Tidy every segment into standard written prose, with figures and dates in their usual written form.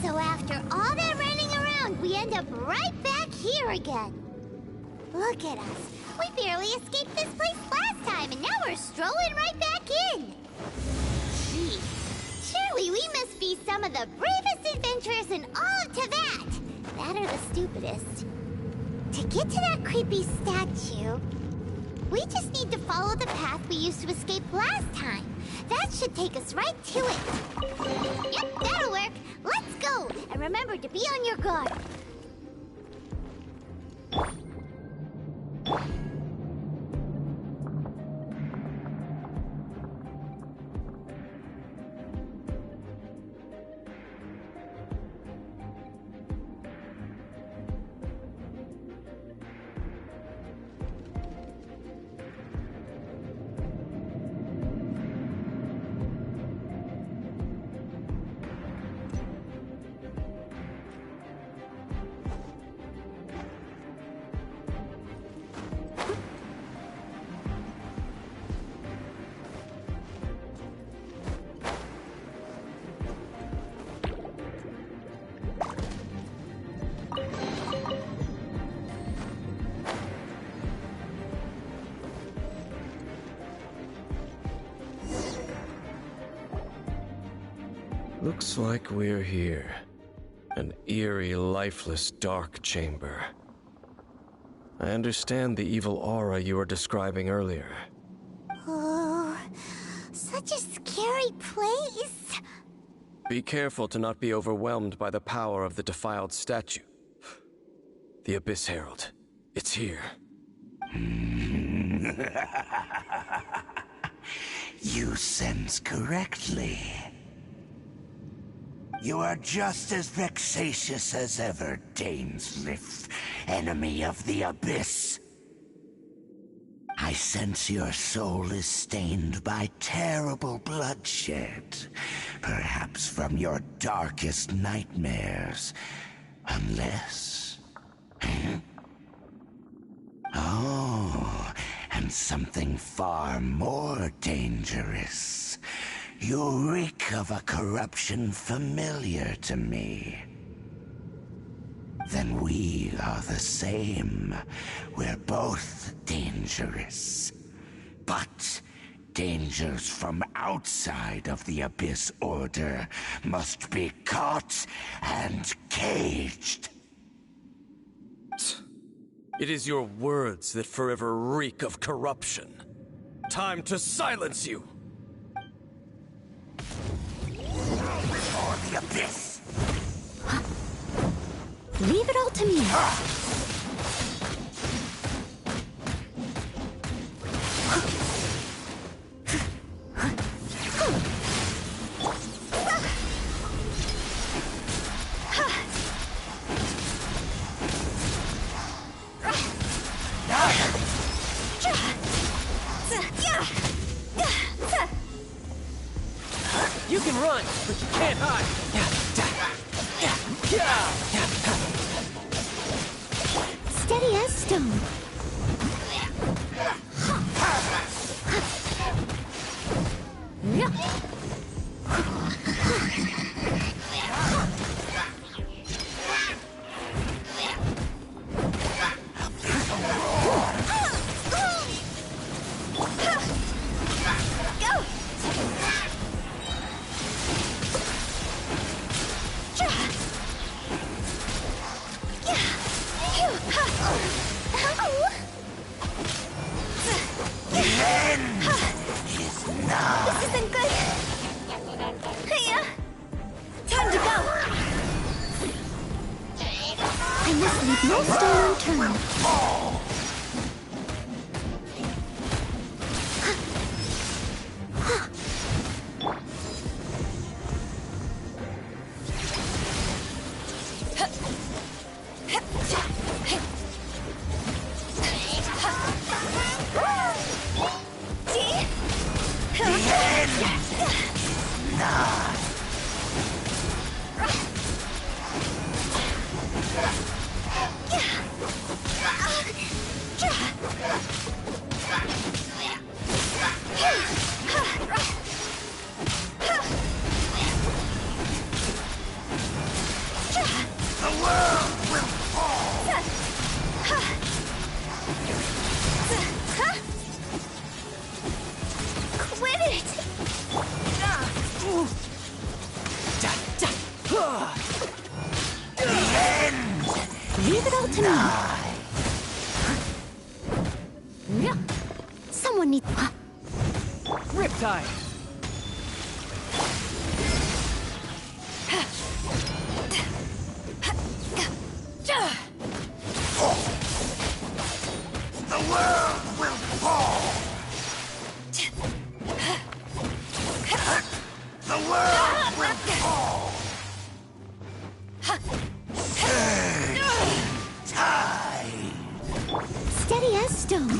So after all that running around, we end up right back here again. Look at us. We barely escaped this place last time, and now we're strolling right back in. Gee, surely we must be some of the bravest adventurers in all of Teyvat. That or the stupidest. To get to that creepy statue, we just need to follow the path we used to escape last time. That should take us right to it. Yep, that'll work. Let's go! And remember to be on your guard. Looks like we're here. An eerie, lifeless, dark chamber. I understand the evil aura you were describing earlier. Oh, such a scary place. Be careful to not be overwhelmed by the power of the defiled statue. The Abyss Herald. It's here. You sense correctly. You are just as vexatious as ever, Dainsliff, enemy of the Abyss. I sense your soul is stained by terrible bloodshed, perhaps from your darkest nightmares, unless... Oh, and something far more dangerous. You reek of a corruption familiar to me. Then we are the same. We're both dangerous. But dangers from outside of the Abyss Order must be caught and caged. It is your words that forever reek of corruption. Time to silence you! Before the Abyss! Leave it all to me. You can run, but you can't hide! Steady as stone. isn't good. Hiya! Time to go. I must leave no stone unturned. Leave it all to me. Someone needs... Riptide! The world will fall! The world will fall! Tide! Steady as stone.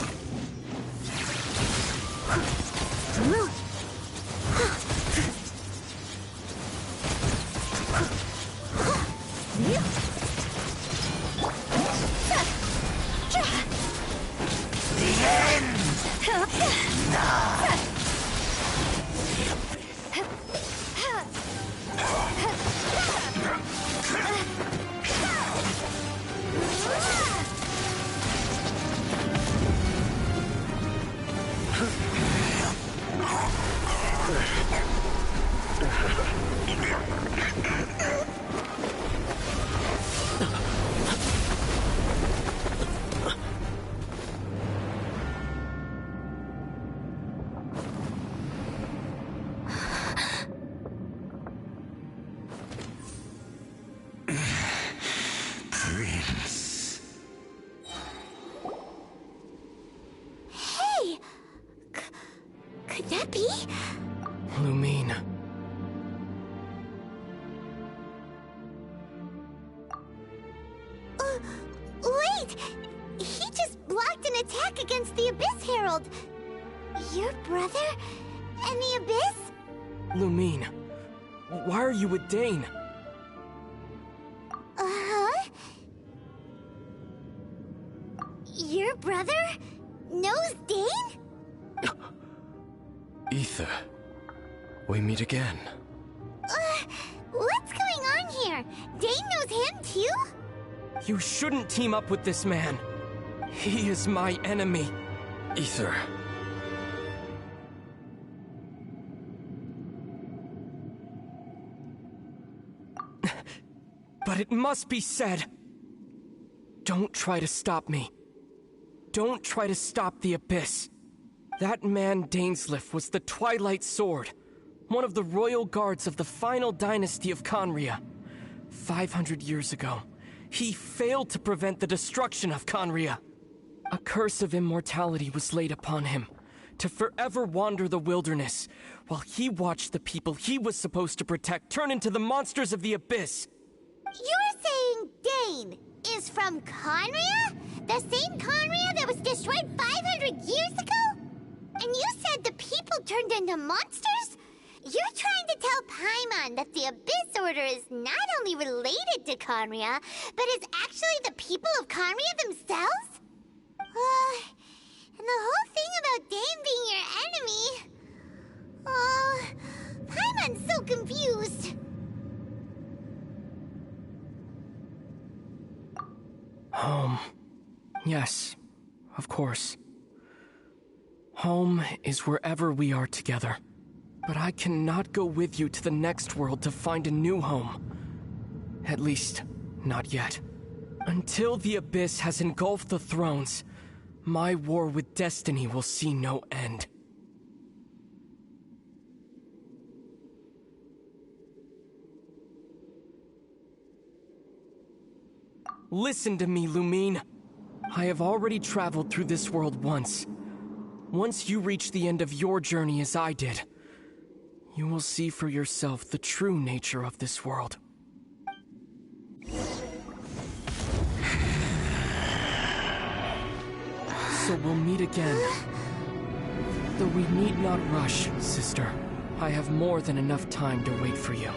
The end! Prince. Hey! Could that be? Lumine. Wait! He just blocked an attack against the Abyss Herald. Your brother and the Abyss? Lumine. Why are you with Dane? Uh-huh. Your brother knows Dane? Ether, we meet again. What's going on here? Dane knows him too? You shouldn't team up with this man. He is my enemy. Ether. But it must be said. Don't try to stop me. Don't try to stop the Abyss. That man Dainsleif was the Twilight Sword, one of the royal guards of the final dynasty of Conria. 500 years ago, he failed to prevent the destruction of Conria. A curse of immortality was laid upon him, to forever wander the wilderness, while he watched the people he was supposed to protect turn into the monsters of the Abyss. You're saying Dane is from Conria? The same Conria that was destroyed 500 years ago? And you said the people turned into monsters? You're trying to tell Paimon that the Abyss Order is not only related to Conria, but is actually the people of Conria themselves? And the whole thing about Dane being your enemy... Paimon's so confused. Home. Yes, of course. Home is wherever we are together. But I cannot go with you to the next world to find a new home. At least, not yet. Until the Abyss has engulfed the thrones, my war with destiny will see no end. Listen to me, Lumine. I have already traveled through this world once. Once you reach the end of your journey as I did, you will see for yourself the true nature of this world. So we'll meet again. Though we need not rush, sister. I have more than enough time to wait for you.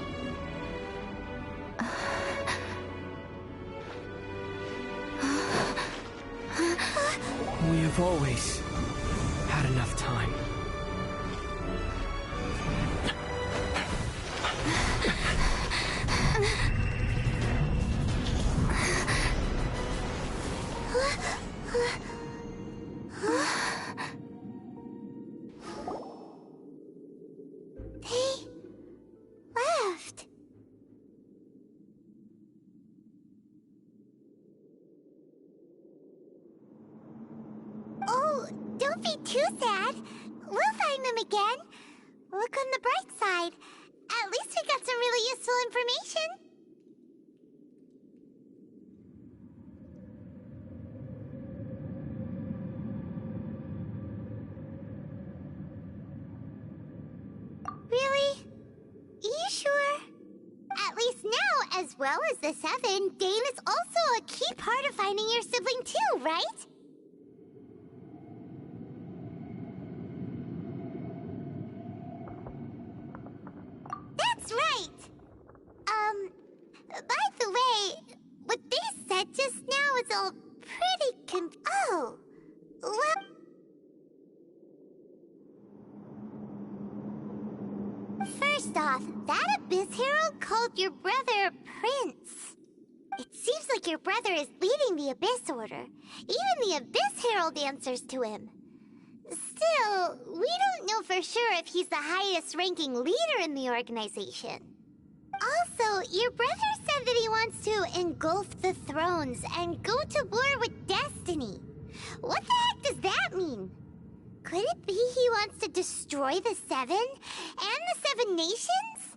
We have always had enough time. They left. Oh, don't be too sad. We'll find them again. Look on the bright side. At least we got some really useful information. Really? Are you sure? At least now, as well as the Seven, Dane is also a key part of finding your sibling too, right? That's right! By the way, what they said just now is all pretty oh! Well... First off, that Abyss Herald called your brother Prince. It seems like your brother is leading the Abyss Order. Even the Abyss Herald answers to him. Still, we don't know for sure if he's the highest-ranking leader in the organization. Also, your brother said that he wants to engulf the thrones and go to war with Destiny. What the heck does that mean? Could it be he wants to destroy the Seven and the Seven Nations?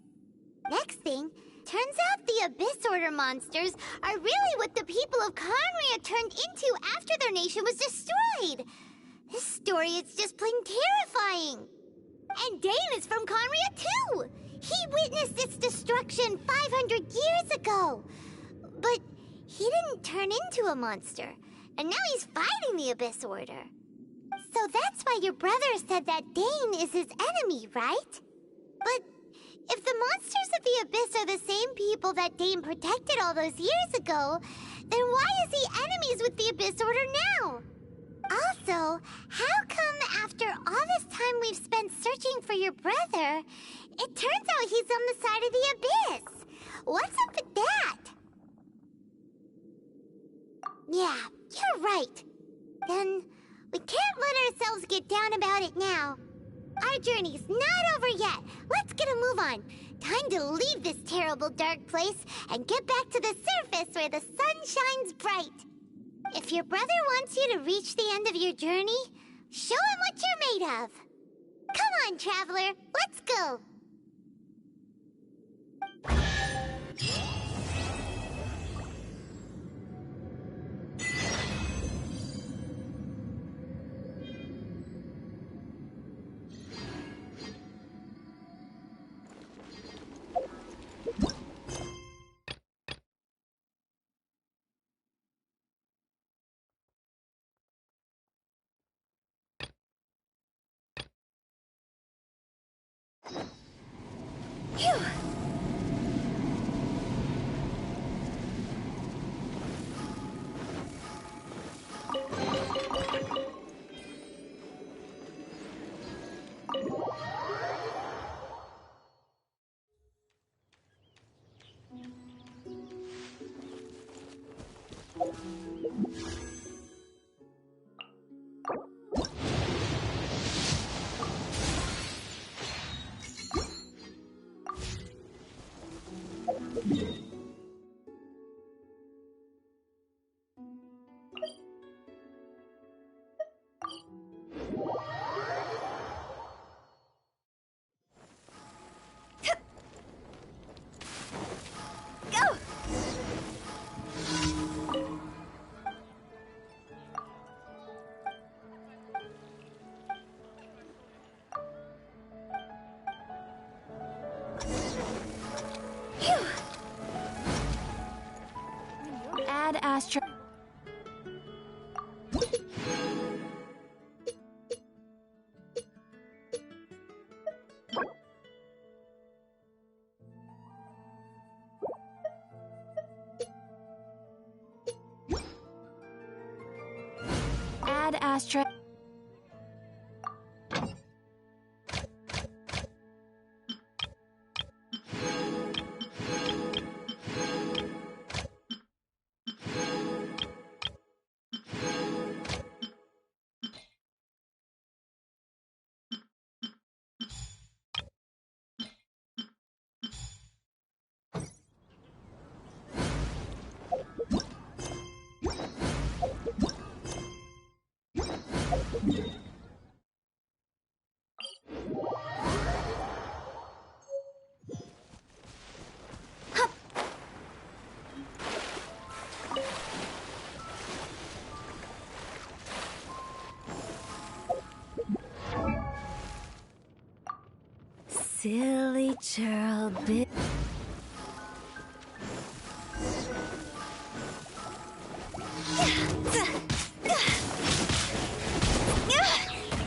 Next thing, turns out the Abyss Order monsters are really what the people of Conria turned into after their nation was destroyed. This story is just plain terrifying. And Dane is from Conria too. He witnessed its destruction 500 years ago. But he didn't turn into a monster. And now he's fighting the Abyss Order. So that's why your brother said that Dane is his enemy, right? But if the monsters of the Abyss are the same people that Dane protected all those years ago, then why is he enemies with the Abyss Order now? Also, how come after all this time we've spent searching for your brother, it turns out he's on the side of the Abyss? What's up with that? Yeah, you're right. Then we can't let ourselves get down about it now. Our journey's not over yet. Let's get a move on. Time to leave this terrible dark place and get back to the surface where the sun shines bright. If your brother wants you to reach the end of your journey, show him what you're made of. Come on, traveler. Let's go. Phew. Go! ashtray. Silly churl bit.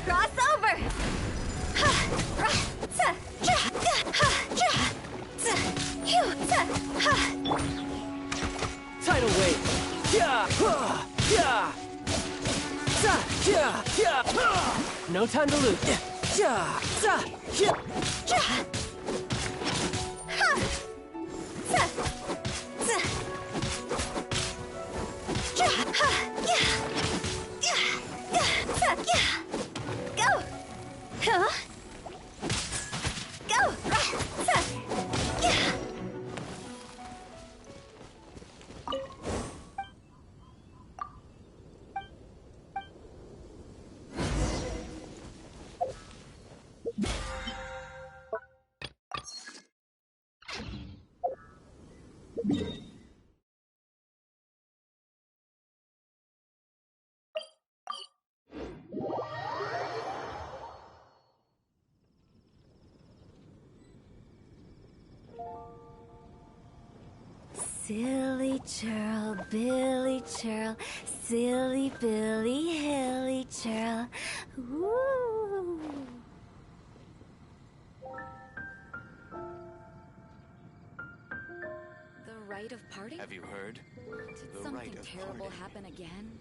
Cross over. Tidal wave. No time to lose. Go. Huh? Go. Silly churl, Billy churl, silly Billy, hilly churl. Woo! The rite of parting? Have you heard? Did The something rite of terrible parting. happen again?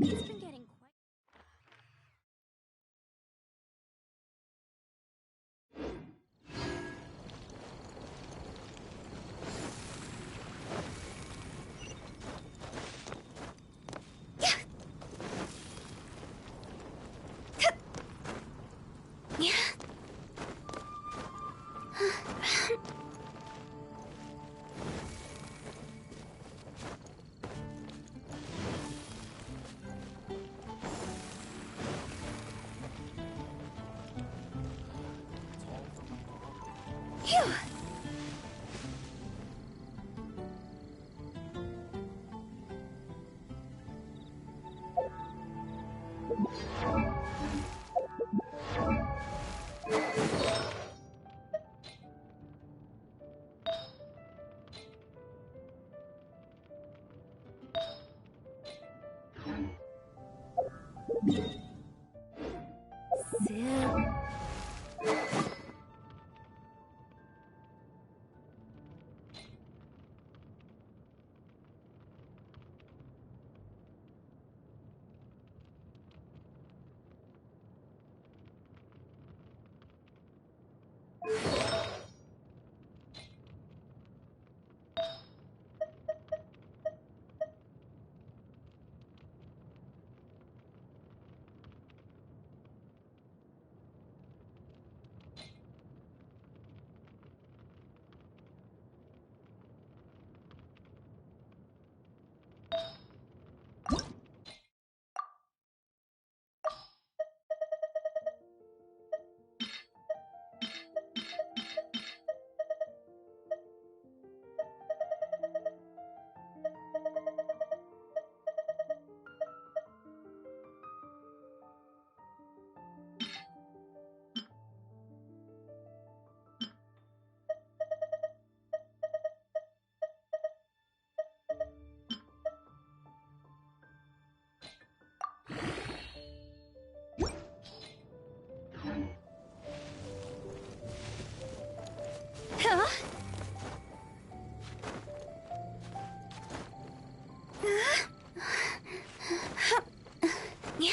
It's been getting quite... Huh? Yeah.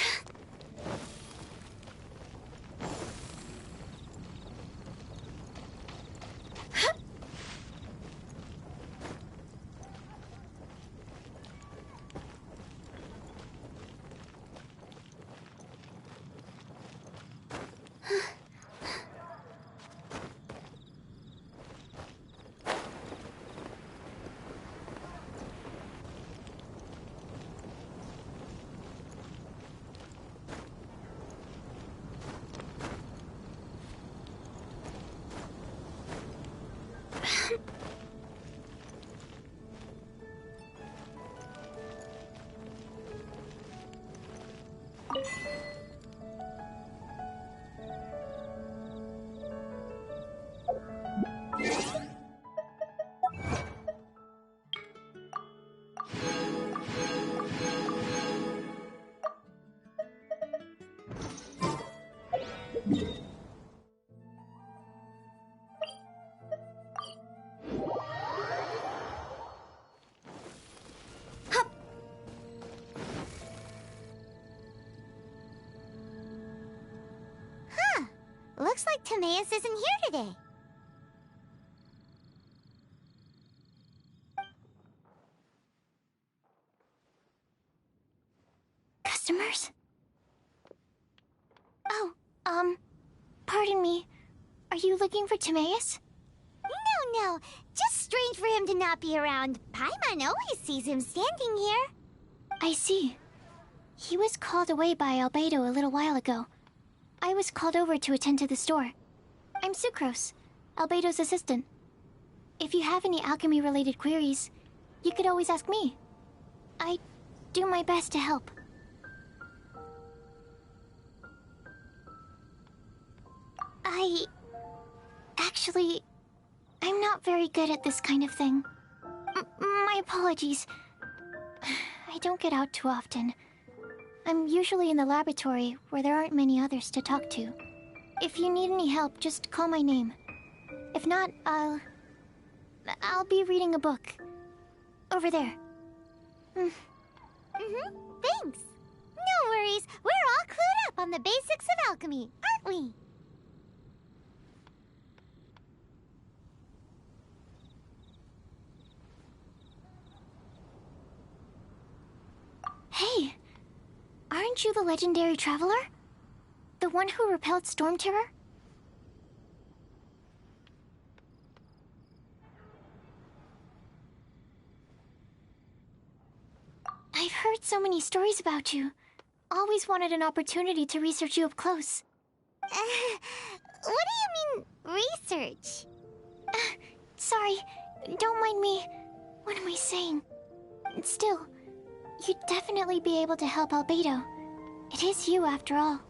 Looks like Timaeus isn't here today. Customers? Oh, pardon me. Are you looking for Timaeus? No. Just strange for him to not be around. Paimon always sees him standing here. I see. He was called away by Albedo a little while ago. I was called over to attend to the store. I'm Sucrose, Albedo's assistant. If you have any alchemy-related queries, you could always ask me. I do my best to help. Actually, I'm not very good at this kind of thing. My apologies. I don't get out too often. I'm usually in the laboratory, where there aren't many others to talk to. If you need any help, just call my name. If not, I'll be reading a book. Over there. Thanks. No worries. We're all clued up on the basics of alchemy, aren't we? Hey! Aren't you the legendary traveler? The one who repelled Storm Terror? I've heard so many stories about you. Always wanted an opportunity to research you up close. What do you mean, research? Sorry, don't mind me. What am I saying? Still, you'd definitely be able to help Albedo. It is you, after all.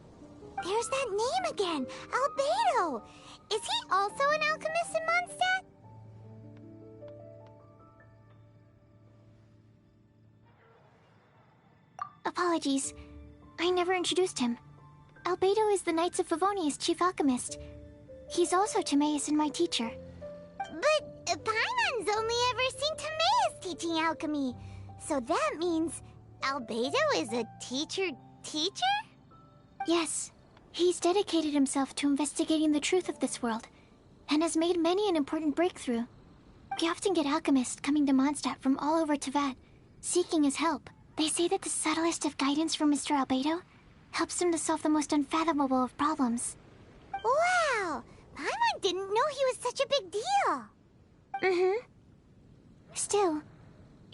There's that name again, Albedo. Is he also an alchemist in Mondstadt? Apologies. I never introduced him. Albedo is the Knights of Favonia's chief alchemist. He's also Timaeus and my teacher. But Paimon's only ever seen Timaeus teaching alchemy. So that means Albedo is a teacher? Yes. He's dedicated himself to investigating the truth of this world, and has made many an important breakthrough. We often get alchemists coming to Mondstadt from all over Teyvat, seeking his help. They say that the subtlest of guidance from Mr. Albedo helps him to solve the most unfathomable of problems. Wow! Paimon didn't know he was such a big deal. Still,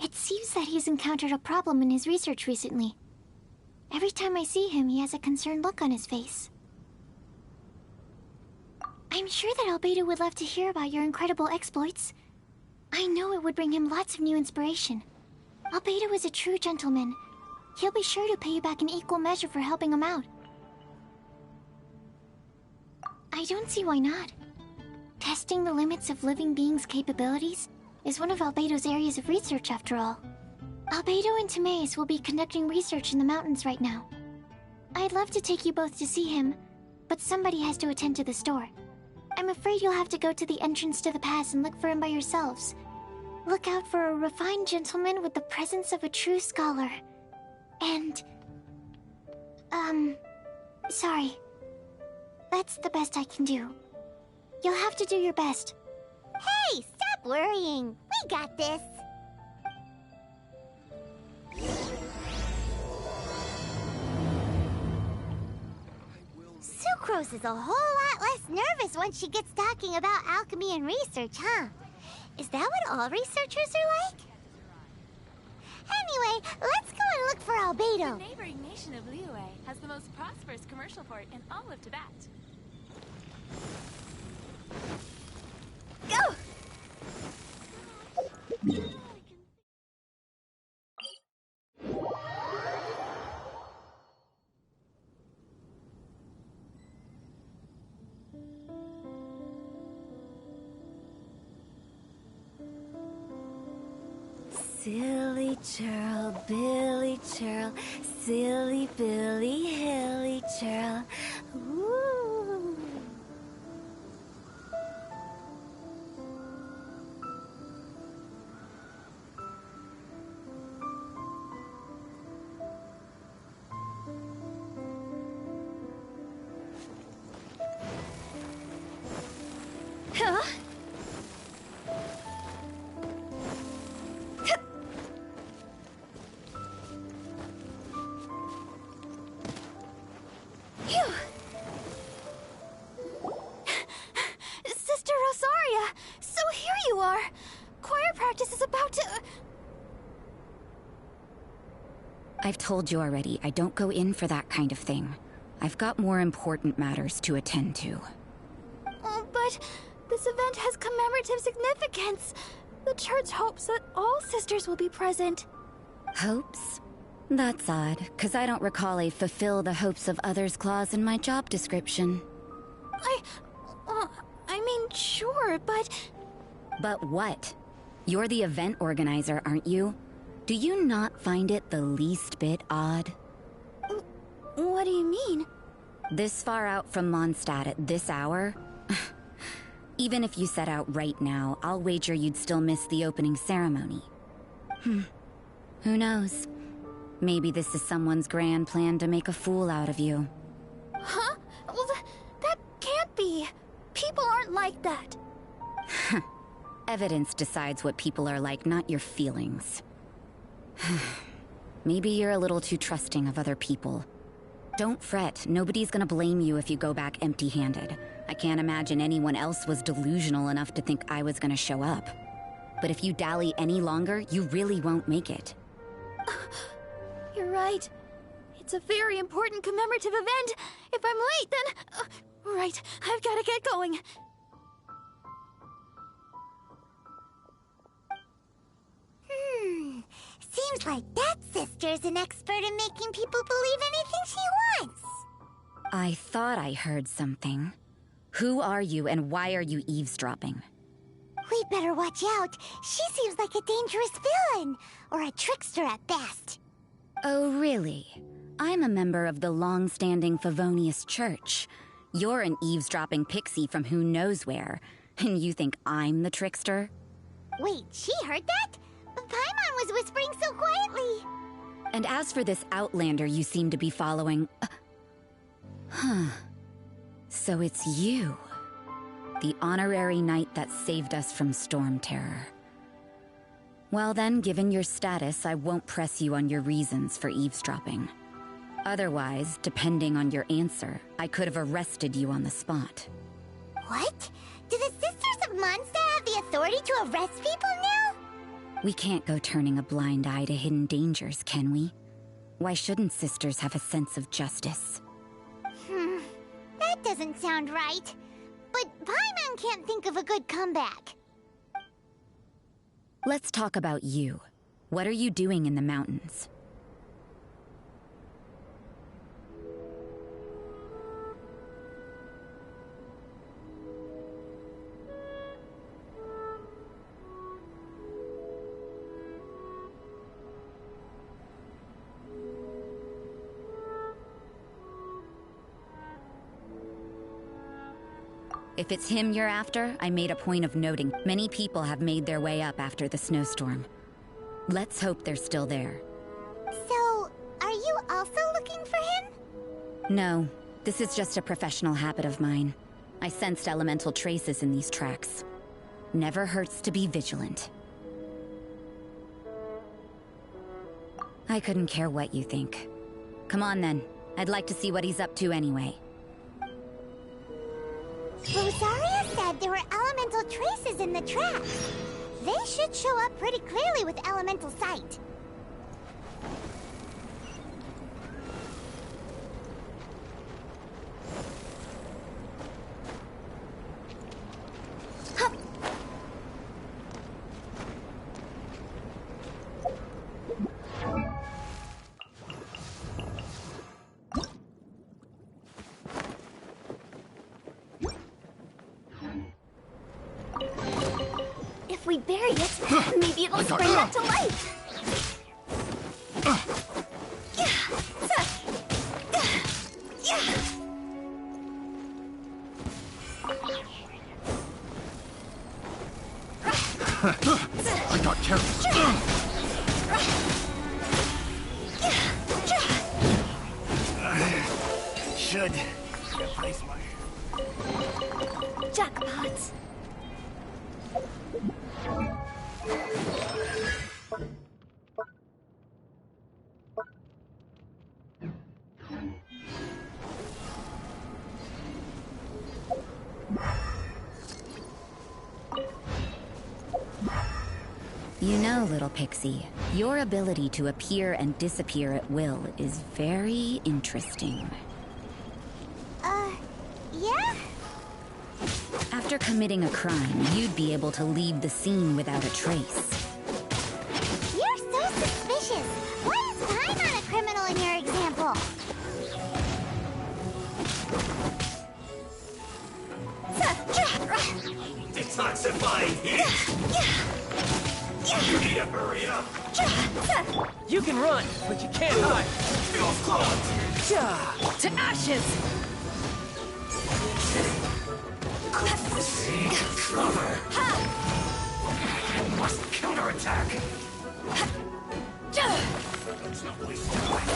it seems that he's encountered a problem in his research recently. Every time I see him, he has a concerned look on his face. I'm sure that Albedo would love to hear about your incredible exploits. I know it would bring him lots of new inspiration. Albedo is a true gentleman. He'll be sure to pay you back in equal measure for helping him out. I don't see why not. Testing the limits of living beings' capabilities is one of Albedo's areas of research, after all. Albedo and Timaeus will be conducting research in the mountains right now. I'd love to take you both to see him, but somebody has to attend to the store. I'm afraid you'll have to go to the entrance to the pass and look for him by yourselves. Look out for a refined gentleman with the presence of a true scholar. And... sorry. That's the best I can do. You'll have to do your best. Hey, stop worrying. We got this. Sucrose is a whole lot less nervous once she gets talking about alchemy and research, huh? Is that what all researchers are like? Anyway, let's go and look for Albedo. The neighboring nation of Liyue has the most prosperous commercial port in all of Tibet. Go! Silly churl, Billy churl, silly Billy, hilly churl. Ooh. Huh? Sister Rosaria! So here you are! Choir practice is about to... I've told you already, I don't go in for that kind of thing. I've got more important matters to attend to. Oh, but this event has commemorative significance. The church hopes that all sisters will be present. Hopes? That's odd, because I don't recall a fulfill the hopes of others clause in my job description. I mean, sure, but... But what? You're the event organizer, aren't you? Do you not find it the least bit odd? What do you mean? This far out from Mondstadt at this hour? Even if you set out right now, I'll wager you'd still miss the opening ceremony. Who knows? Maybe this is someone's grand plan to make a fool out of you. Huh? Well, that can't be. People aren't like that. Evidence decides what people are like, not your feelings. Maybe you're a little too trusting of other people. Don't fret, nobody's gonna blame you if you go back empty-handed. I can't imagine anyone else was delusional enough to think I was gonna show up. But if you dally any longer, you really won't make it. You're right. It's a very important commemorative event. If I'm late, then... right, I've gotta get going. Seems like that sister's an expert in making people believe anything she wants. I thought I heard something. Who are you and why are you eavesdropping? We better watch out. She seems like a dangerous villain, or a trickster at best. Oh, really? I'm a member of the long-standing Favonius Church. You're an eavesdropping pixie from who knows where, and you think I'm the trickster? Wait, she heard that? But Paimon was whispering so quietly. And as for this outlander you seem to be following... So it's you. The honorary knight that saved us from storm terror. Well then, given your status, I won't press you on your reasons for eavesdropping. Otherwise, depending on your answer, I could have arrested you on the spot. What? Do the Sisters of Mondstadt have the authority to arrest people now? We can't go turning a blind eye to hidden dangers, can we? Why shouldn't sisters have a sense of justice? That doesn't sound right. But Paimon can't think of a good comeback. Let's talk about you. What are you doing in the mountains? If it's him you're after, I made a point of noting many people have made their way up after the snowstorm. Let's hope they're still there. So, are you also looking for him? No, this is just a professional habit of mine. I sensed elemental traces in these tracks. Never hurts to be vigilant. I couldn't care what you think. Come on then. I'd like to see what he's up to anyway. Rosaria said there were elemental traces in the tracks. They should show up pretty clearly with elemental sight. If we bury it, maybe it'll spring back to life. I got careless. Should replace my... Jackpot. You know, little pixie, your ability to appear and disappear at will is very interesting. Yeah? After committing a crime, you'd be able to leave the scene without a trace. You're so suspicious. Why is Paimon a criminal in your example? Detoxifying heat! You need to hurry up! You can run, but you can't hide. Feels clogged! To ashes! Cover! Must counterattack! Let's not waste time.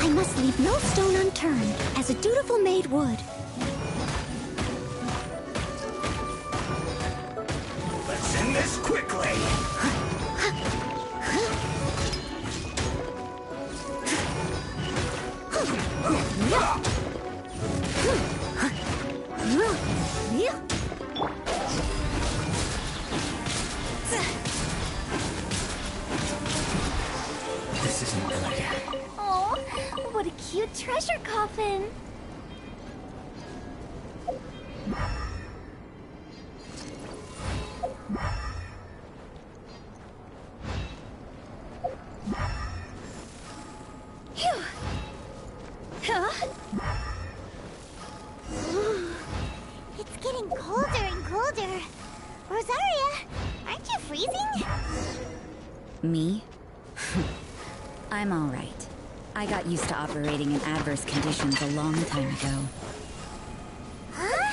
I must leave no stone unturned, as a dutiful maid would. Let's end this quickly! This isn't good. Oh, what a cute treasure coffin. Phew. Huh? It's getting colder and colder. Rosaria, aren't you freezing? Me? I'm all right. I got used to operating in adverse conditions a long time ago. Huh?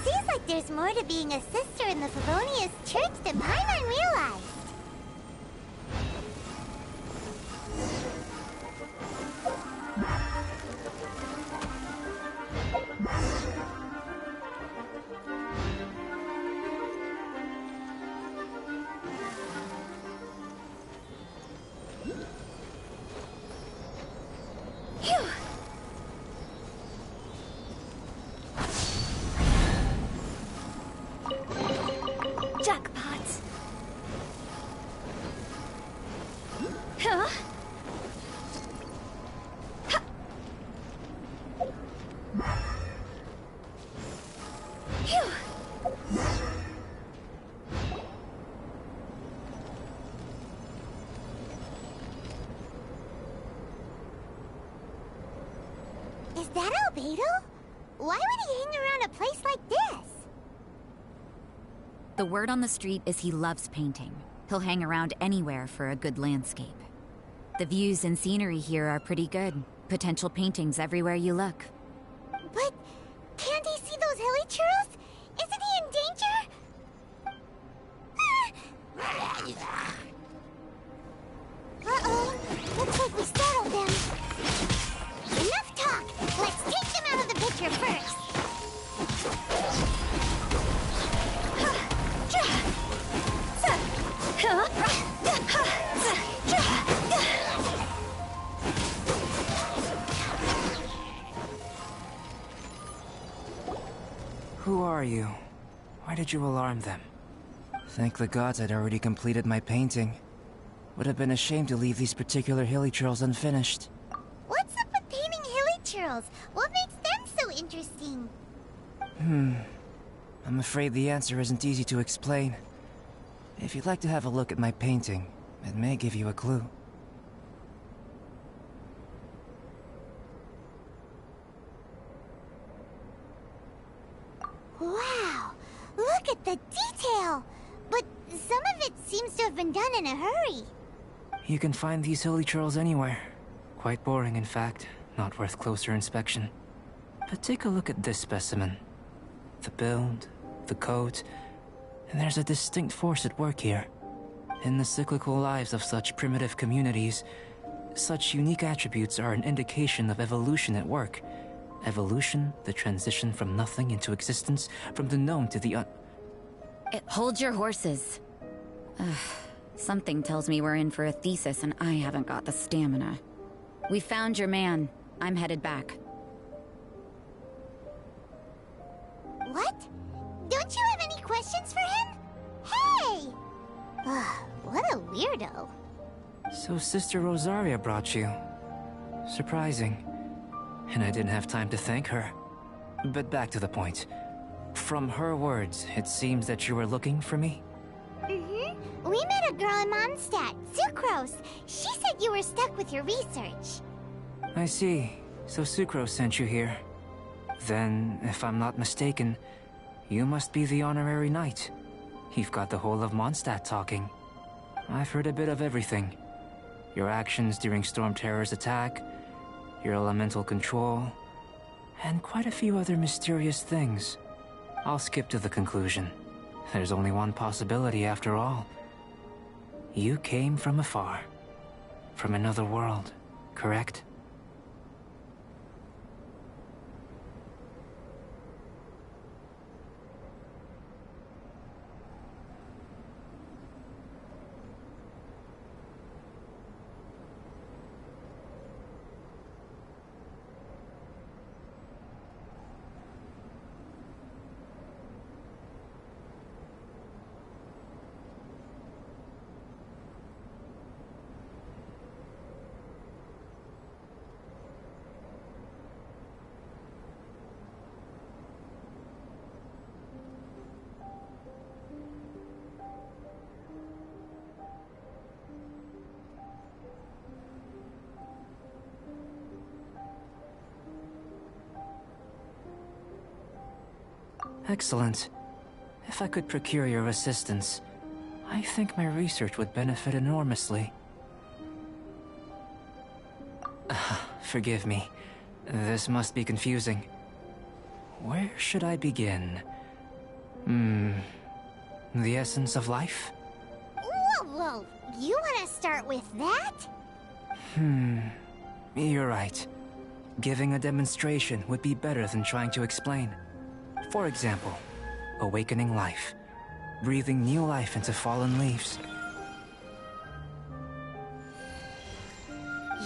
Seems like there's more to being a sister in the Favonius Church than Paimon realized. Phew. Jackpot. Huh? Ha. Phew. Is that Albedo? Why would he hang around in a place like this? The word on the street is he loves painting. He'll hang around anywhere for a good landscape. The views and scenery here are pretty good. Potential paintings everywhere you look. But can't he see those hilly churls? Isn't he in danger? Uh-oh. Looks like we startled them. Enough talk. Let's take them out of the picture first. Who are you? Why did you alarm them? Thank the gods I'd already completed my painting. Would have been a shame to leave these particular hilly churls unfinished. What's up with painting hilly churls? What makes them so interesting? I'm afraid the answer isn't easy to explain. If you'd like to have a look at my painting, it may give you a clue. Wow! Look at the detail! But some of it seems to have been done in a hurry. You can find these hilly churls anywhere. Quite boring, in fact. Not worth closer inspection. But take a look at this specimen. The build, the coat, and there's a distinct force at work here. In the cyclical lives of such primitive communities, such unique attributes are an indication of evolution at work. Evolution, the transition from nothing into existence, from the known to the Hold your horses. Something tells me we're in for a thesis and I haven't got the stamina. We found your man. I'm headed back. What? Don't you have any questions for him? Hey! What a weirdo. So Sister Rosaria brought you. Surprising. And I didn't have time to thank her. But back to the point. From her words, it seems that you were looking for me? Mm-hmm. We met a girl in Mondstadt, Sucrose. She said you were stuck with your research. I see. So Sucrose sent you here. Then, if I'm not mistaken, you must be the honorary knight. You've got the whole of Mondstadt talking. I've heard a bit of everything. Your actions during Storm Terror's attack, your elemental control, and quite a few other mysterious things. I'll skip to the conclusion. There's only one possibility after all. You came from afar. From another world, correct? Excellent. If I could procure your assistance, I think my research would benefit enormously. Forgive me. This must be confusing. Where should I begin? The essence of life? Whoa! You want to start with that? You're right. Giving a demonstration would be better than trying to explain. For example, awakening life. Breathing new life into fallen leaves.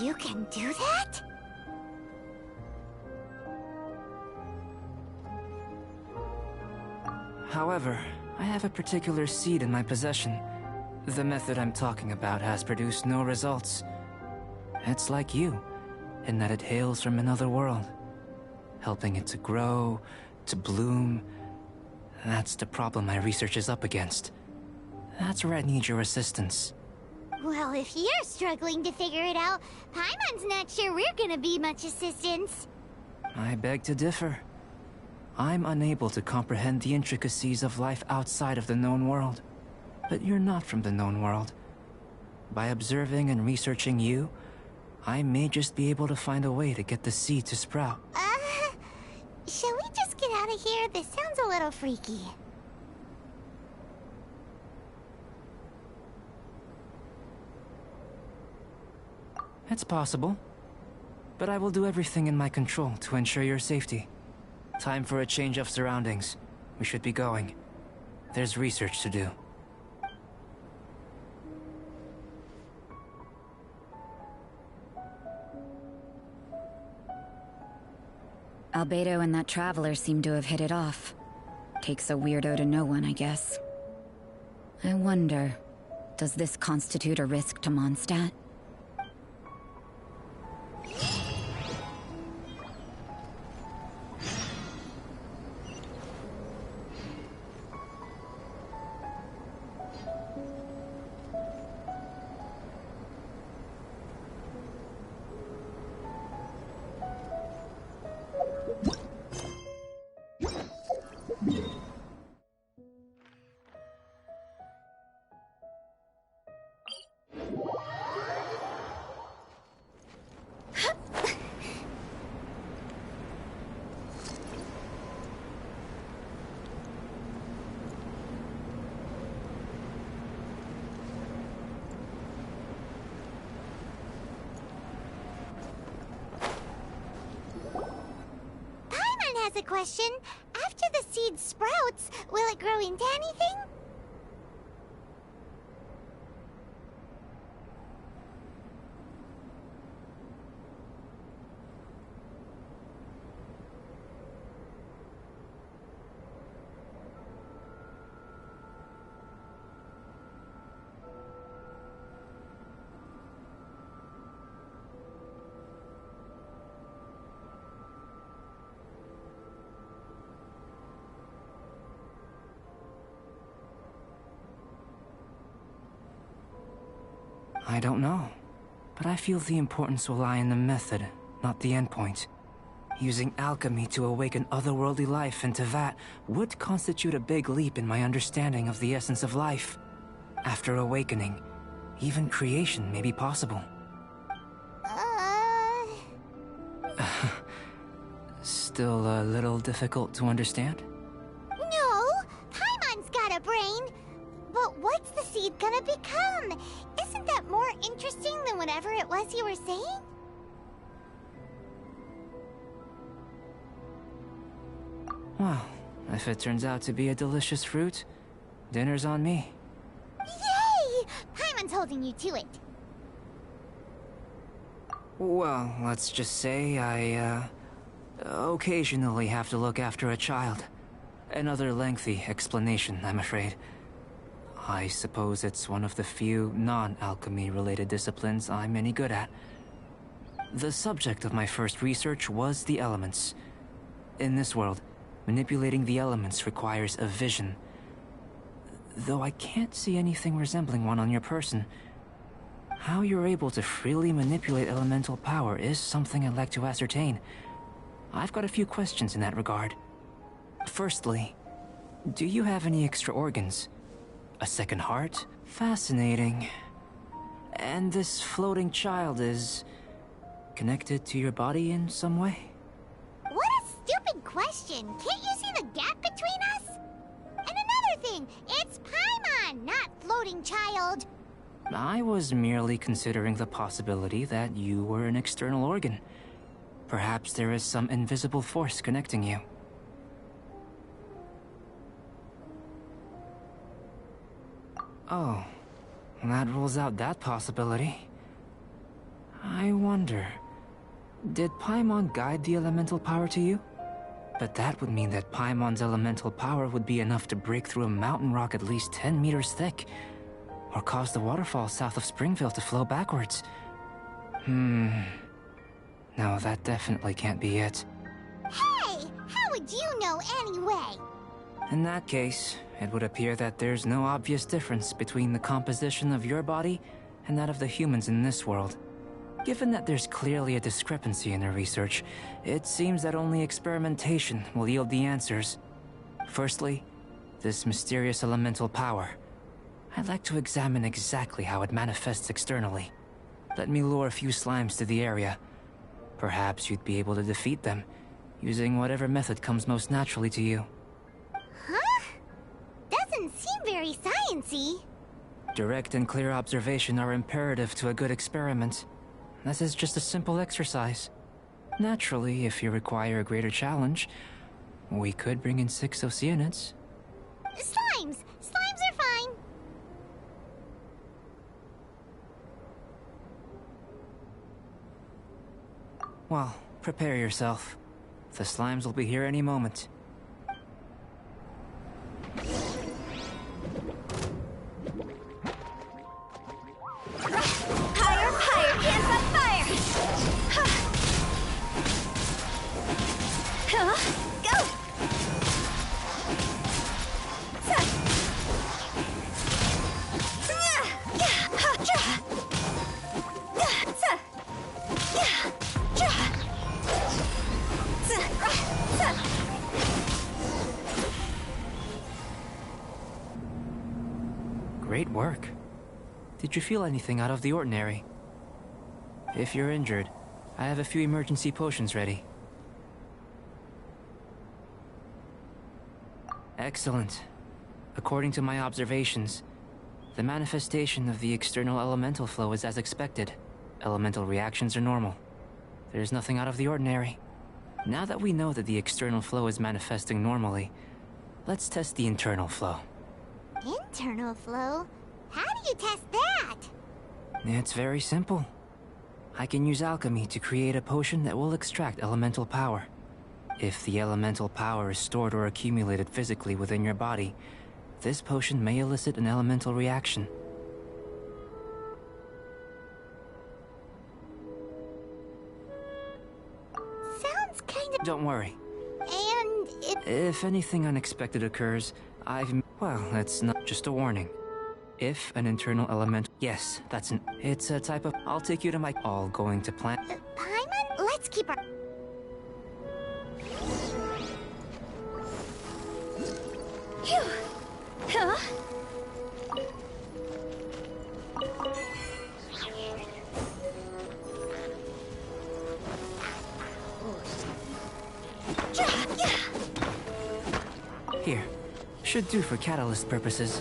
You can do that? However, I have a particular seed in my possession. The method I'm talking about has produced no results. It's like you, in that it hails from another world. Helping it to grow, to bloom. That's the problem my research is up against. That's where I need your assistance. Well, if you're struggling to figure it out, Paimon's not sure we're gonna be much assistance. I beg to differ. I'm unable to comprehend the intricacies of life outside of the known world. But you're not from the known world. By observing and researching you, I may just be able to find a way to get the seed to sprout. Shall we just get out of here? This sounds a little freaky. It's possible. But I will do everything in my control to ensure your safety. Time for a change of surroundings. We should be going. There's research to do. Albedo and that traveler seem to have hit it off. Takes a weirdo to know one, I guess. I wonder, does this constitute a risk to Mondstadt? A question. After the seed sprouts, will it grow into anything? I don't know, but I feel the importance will lie in the method, not the endpoint. Using alchemy to awaken otherworldly life into that would constitute a big leap in my understanding of the essence of life. After awakening, even creation may be possible. Still a little difficult to understand? No! Paimon's got a brain! But what's the seed gonna become? Isn't that more interesting than whatever it was you were saying? Well, if it turns out to be a delicious fruit, dinner's on me. Yay! Paimon's holding you to it. Well, let's just say I, occasionally have to look after a child. Another lengthy explanation, I'm afraid. I suppose it's one of the few non-alchemy-related disciplines I'm any good at. The subject of my first research was the elements. In this world, manipulating the elements requires a vision. Though I can't see anything resembling one on your person. How you're able to freely manipulate elemental power is something I'd like to ascertain. I've got a few questions in that regard. Firstly, do you have any extra organs? A second heart? Fascinating. And this floating child is connected to your body in some way? What a stupid question! Can't you see the gap between us? And another thing, it's Paimon, not floating child. I was merely considering the possibility that you were an external organ. Perhaps there is some invisible force connecting you. Oh, that rules out that possibility. I wonder, did Paimon guide the elemental power to you? But that would mean that Paimon's elemental power would be enough to break through a mountain rock at least 10 meters thick, or cause the waterfall south of Springville to flow backwards. No, that definitely can't be it. Hey! How would you know anyway? In that case, it would appear that there's no obvious difference between the composition of your body and that of the humans in this world. Given that there's clearly a discrepancy in her research, it seems that only experimentation will yield the answers. Firstly, this mysterious elemental power. I'd like to examine exactly how it manifests externally. Let me lure a few slimes to the area. Perhaps you'd be able to defeat them, using whatever method comes most naturally to you. Huh? Doesn't seem very sciencey. Direct and clear observation are imperative to a good experiment. This is just a simple exercise. Naturally, if you require a greater challenge, we could bring in 6 Oceanids. Slimes! Slimes are fine! Well, prepare yourself. The slimes will be here any moment. Higher, higher, hands on fire! Huh? Go! Great work. Did you feel anything out of the ordinary? If you're injured, I have a few emergency potions ready. Excellent. According to my observations, the manifestation of the external elemental flow is as expected. Elemental reactions are normal. There's nothing out of the ordinary. Now that we know that the external flow is manifesting normally, let's test the internal flow. Internal flow? How do you test that? It's very simple. I can use alchemy to create a potion that will extract elemental power. If the elemental power is stored or accumulated physically within your body, this potion may elicit an elemental reaction. Sounds kind of... Don't worry. And If anything unexpected occurs, well, it's not just a warning. If an internal element... Yes, it's a type of... I'll take you to my... All going to plan... Paimon, let's keep our... Phew! Huh? Here. Should do for catalyst purposes.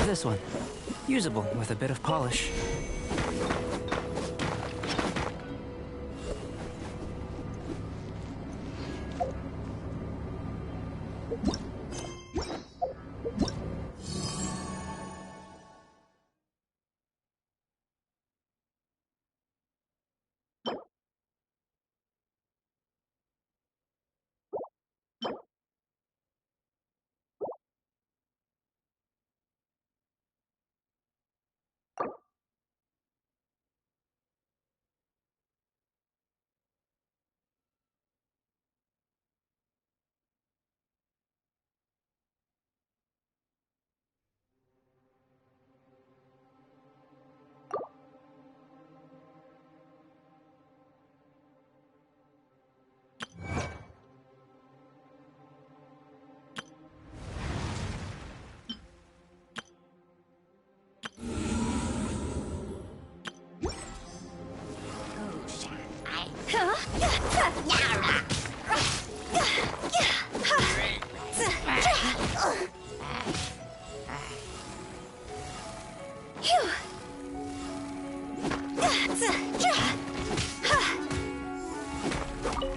This one. Usable with a bit of polish.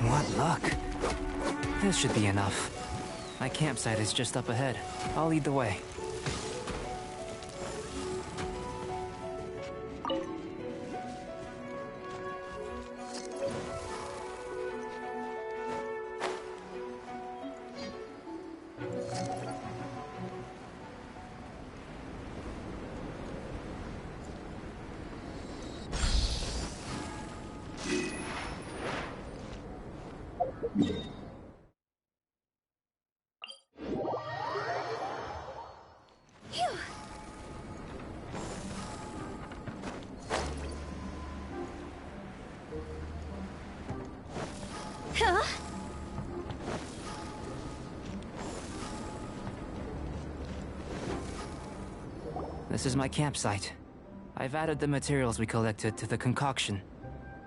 What luck. This should be enough. My campsite is just up ahead. I'll lead the way. This is my campsite. I've added the materials we collected to the concoction.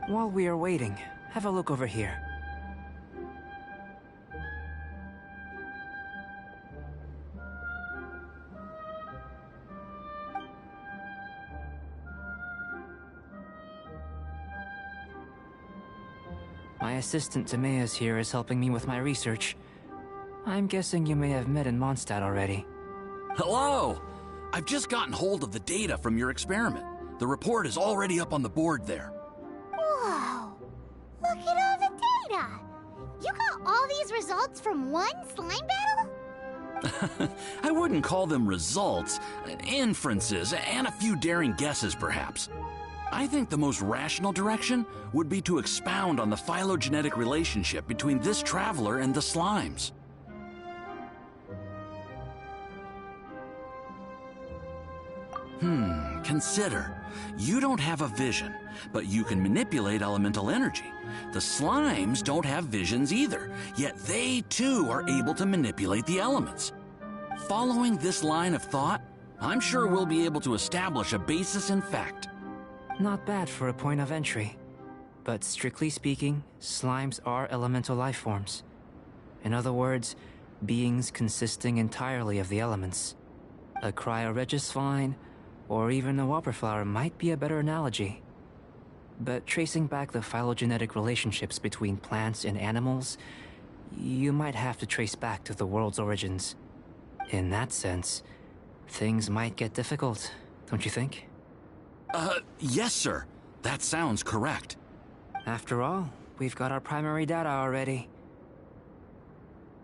While we are waiting, have a look over here. My assistant Timaeus here is helping me with my research. I'm guessing you may have met in Mondstadt already. Hello! I've just gotten hold of the data from your experiment. The report is already up on the board there. Whoa! Look at all the data! You got all these results from one slime battle? I wouldn't call them results, inferences, and a few daring guesses perhaps. I think the most rational direction would be to expound on the phylogenetic relationship between this traveler and the slimes. Consider. You don't have a vision, but you can manipulate elemental energy. The slimes don't have visions either, yet they too are able to manipulate the elements. Following this line of thought, I'm sure we'll be able to establish a basis in fact. Not bad for a point of entry. But strictly speaking, slimes are elemental life forms. In other words, beings consisting entirely of the elements. A cryoregis vine, or even a whopperflower might be a better analogy. But tracing back the phylogenetic relationships between plants and animals, you might have to trace back to the world's origins. In that sense, things might get difficult, don't you think? Yes, sir. That sounds correct. After all, we've got our primary data already.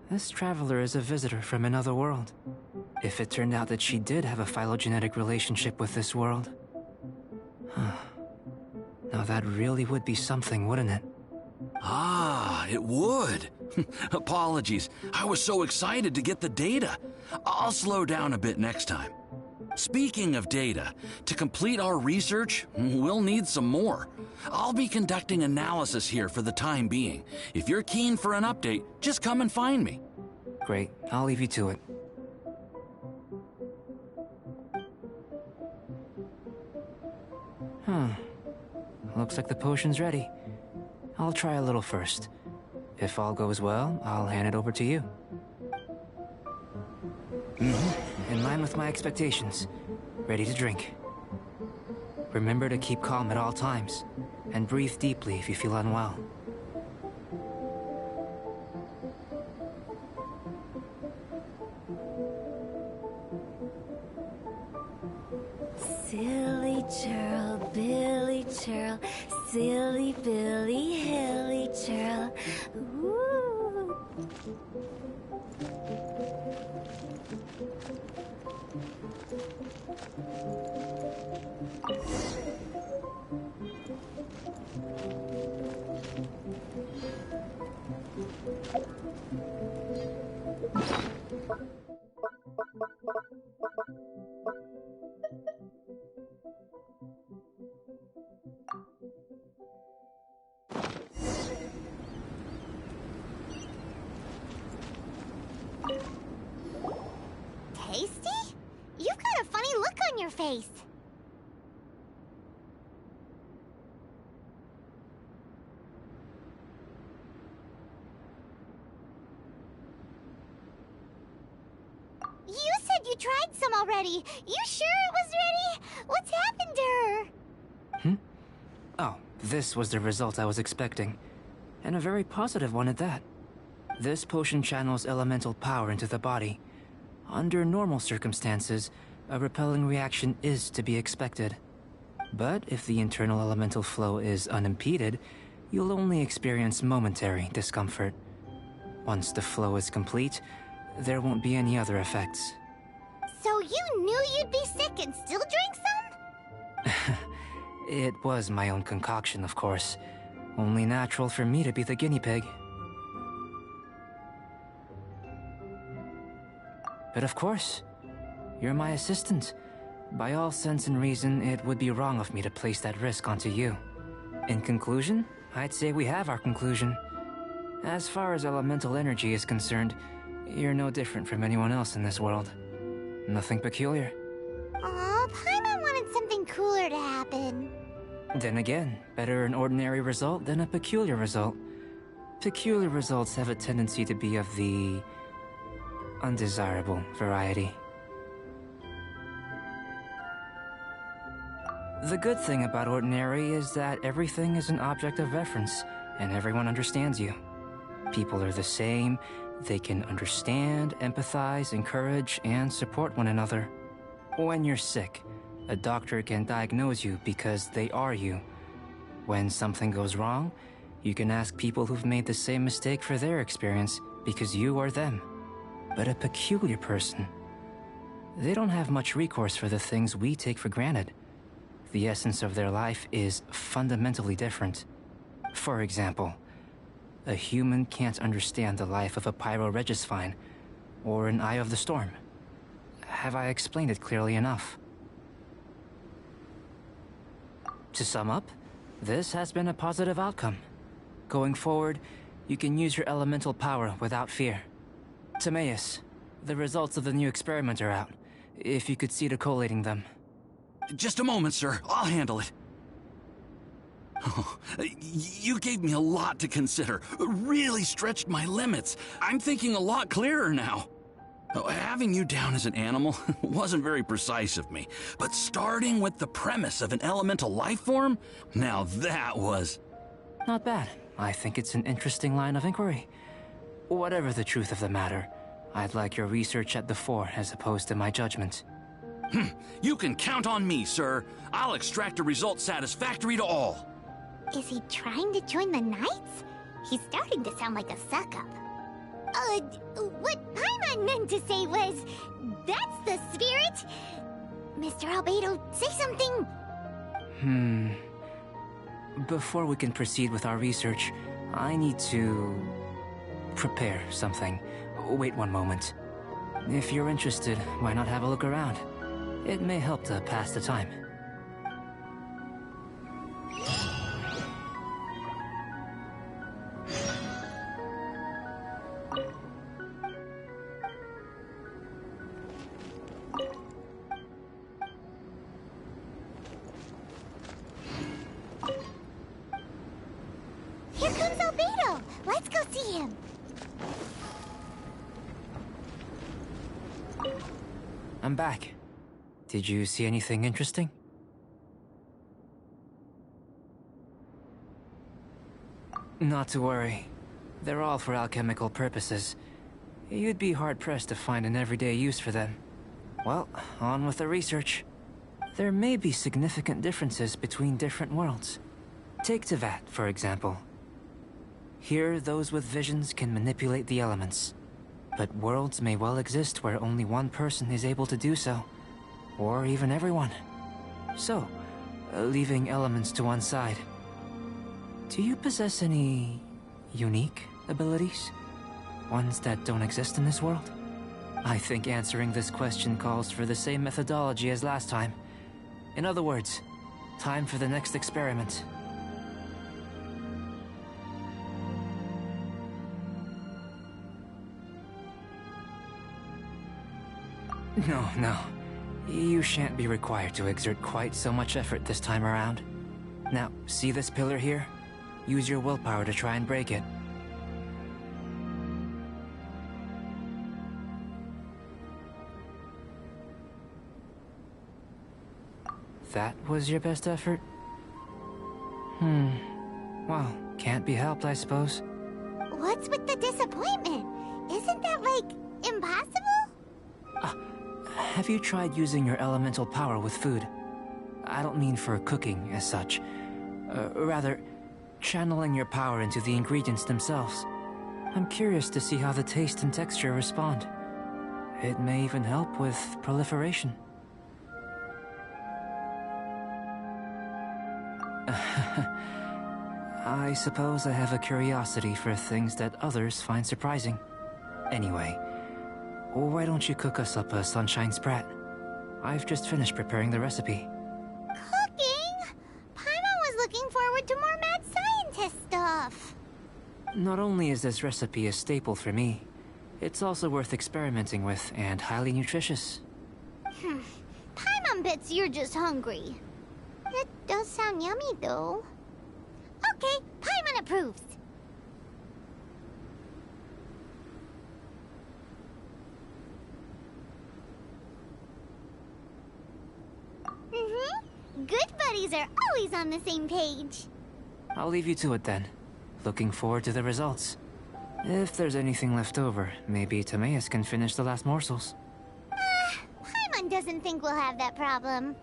This traveler is a visitor from another world. If it turned out that she did have a phylogenetic relationship with this world... Now that really would be something, wouldn't it? Ah, it would. Apologies. I was so excited to get the data. I'll slow down a bit next time. Speaking of data, to complete our research, we'll need some more. I'll be conducting analysis here for the time being. If you're keen for an update, just come and find me. Great. I'll leave you to it. Looks like the potion's ready. I'll try a little first. If all goes well, I'll hand it over to you. In line with my expectations. Ready to drink. Remember to keep calm at all times, and breathe deeply if you feel unwell. Silly churl, Billy churl, silly Billy, hilly churl. Ooh. Tasty? You've got a funny look on your face. You said you tried some already. You sure it was ready? What's happened to her? Oh, this was the result I was expecting. And a very positive one at that. This potion channels elemental power into the body. Under normal circumstances, a repelling reaction is to be expected. But if the internal elemental flow is unimpeded, you'll only experience momentary discomfort. Once the flow is complete, there won't be any other effects. So you knew you'd be sick and still drank some? It was my own concoction, of course. Only natural for me to be the guinea pig. But of course, you're my assistant. By all sense and reason, it would be wrong of me to place that risk onto you. In conclusion, I'd say we have our conclusion. As far as elemental energy is concerned, you're no different from anyone else in this world. Nothing peculiar. Aw, Then again, better an ordinary result than a peculiar result. Peculiar results have a tendency to be of the undesirable variety. The good thing about ordinary is that everything is an object of reference, and everyone understands you. People are the same, they can understand, empathize, encourage, and support one another. When you're sick, a doctor can diagnose you because they are you. When something goes wrong, you can ask people who've made the same mistake for their experience because you are them. But a peculiar person, they don't have much recourse for the things we take for granted. The essence of their life is fundamentally different. For example, a human can't understand the life of a pyroregisvine or an eye of the storm. Have I explained it clearly enough? To sum up, this has been a positive outcome. Going forward, you can use your elemental power without fear. Timaeus, the results of the new experiment are out. If you could see to collating them. Just a moment, sir. I'll handle it. Oh, you gave me a lot to consider. Really stretched my limits. I'm thinking a lot clearer now. Having you down as an animal wasn't very precise of me, but starting with the premise of an elemental life form, now that was... Not bad. I think it's an interesting line of inquiry. Whatever the truth of the matter, I'd like your research at the fore as opposed to my judgment. You can count on me, sir. I'll extract a result satisfactory to all. Is he trying to join the Knights? He's starting to sound like a suck-up. What Paimon meant to say was, that's the spirit! Mr. Albedo, say something! Before we can proceed with our research, I need to... prepare something. Wait one moment. If you're interested, why not have a look around? It may help to pass the time. Here comes Albedo! Let's go see him! I'm back. Did you see anything interesting? Not to worry. They're all for alchemical purposes. You'd be hard-pressed to find an everyday use for them. Well, on with the research. There may be significant differences between different worlds. Take Tevat, for example. Here, those with visions can manipulate the elements. But worlds may well exist where only one person is able to do so. Or even everyone. So, leaving elements to one side. Do you possess any... unique abilities? Ones that don't exist in this world? I think answering this question calls for the same methodology as last time. In other words, time for the next experiment. No. You shan't be required to exert quite so much effort this time around. Now, see this pillar here? Use your willpower to try and break it. That was your best effort? Well, can't be helped, I suppose. What's with the disappointment? Isn't that, like, impossible? Have you tried using your elemental power with food? I don't mean for cooking as such. Rather, channeling your power into the ingredients themselves. I'm curious to see how the taste and texture respond. It may even help with proliferation. I suppose I have a curiosity for things that others find surprising. Anyway, why don't you cook us up a sunshine sprat? I've just finished preparing the recipe. Cooking? Paimon was looking forward to more mad scientist stuff. Not only is this recipe a staple for me, it's also worth experimenting with and highly nutritious. Paimon bets you're just hungry. That does sound yummy, though. Okay, Paimon approves. Good buddies are always on the same page. I'll leave you to it then. Looking forward to the results. If there's anything left over, maybe Timaeus can finish the last morsels. Paimon doesn't think we'll have that problem.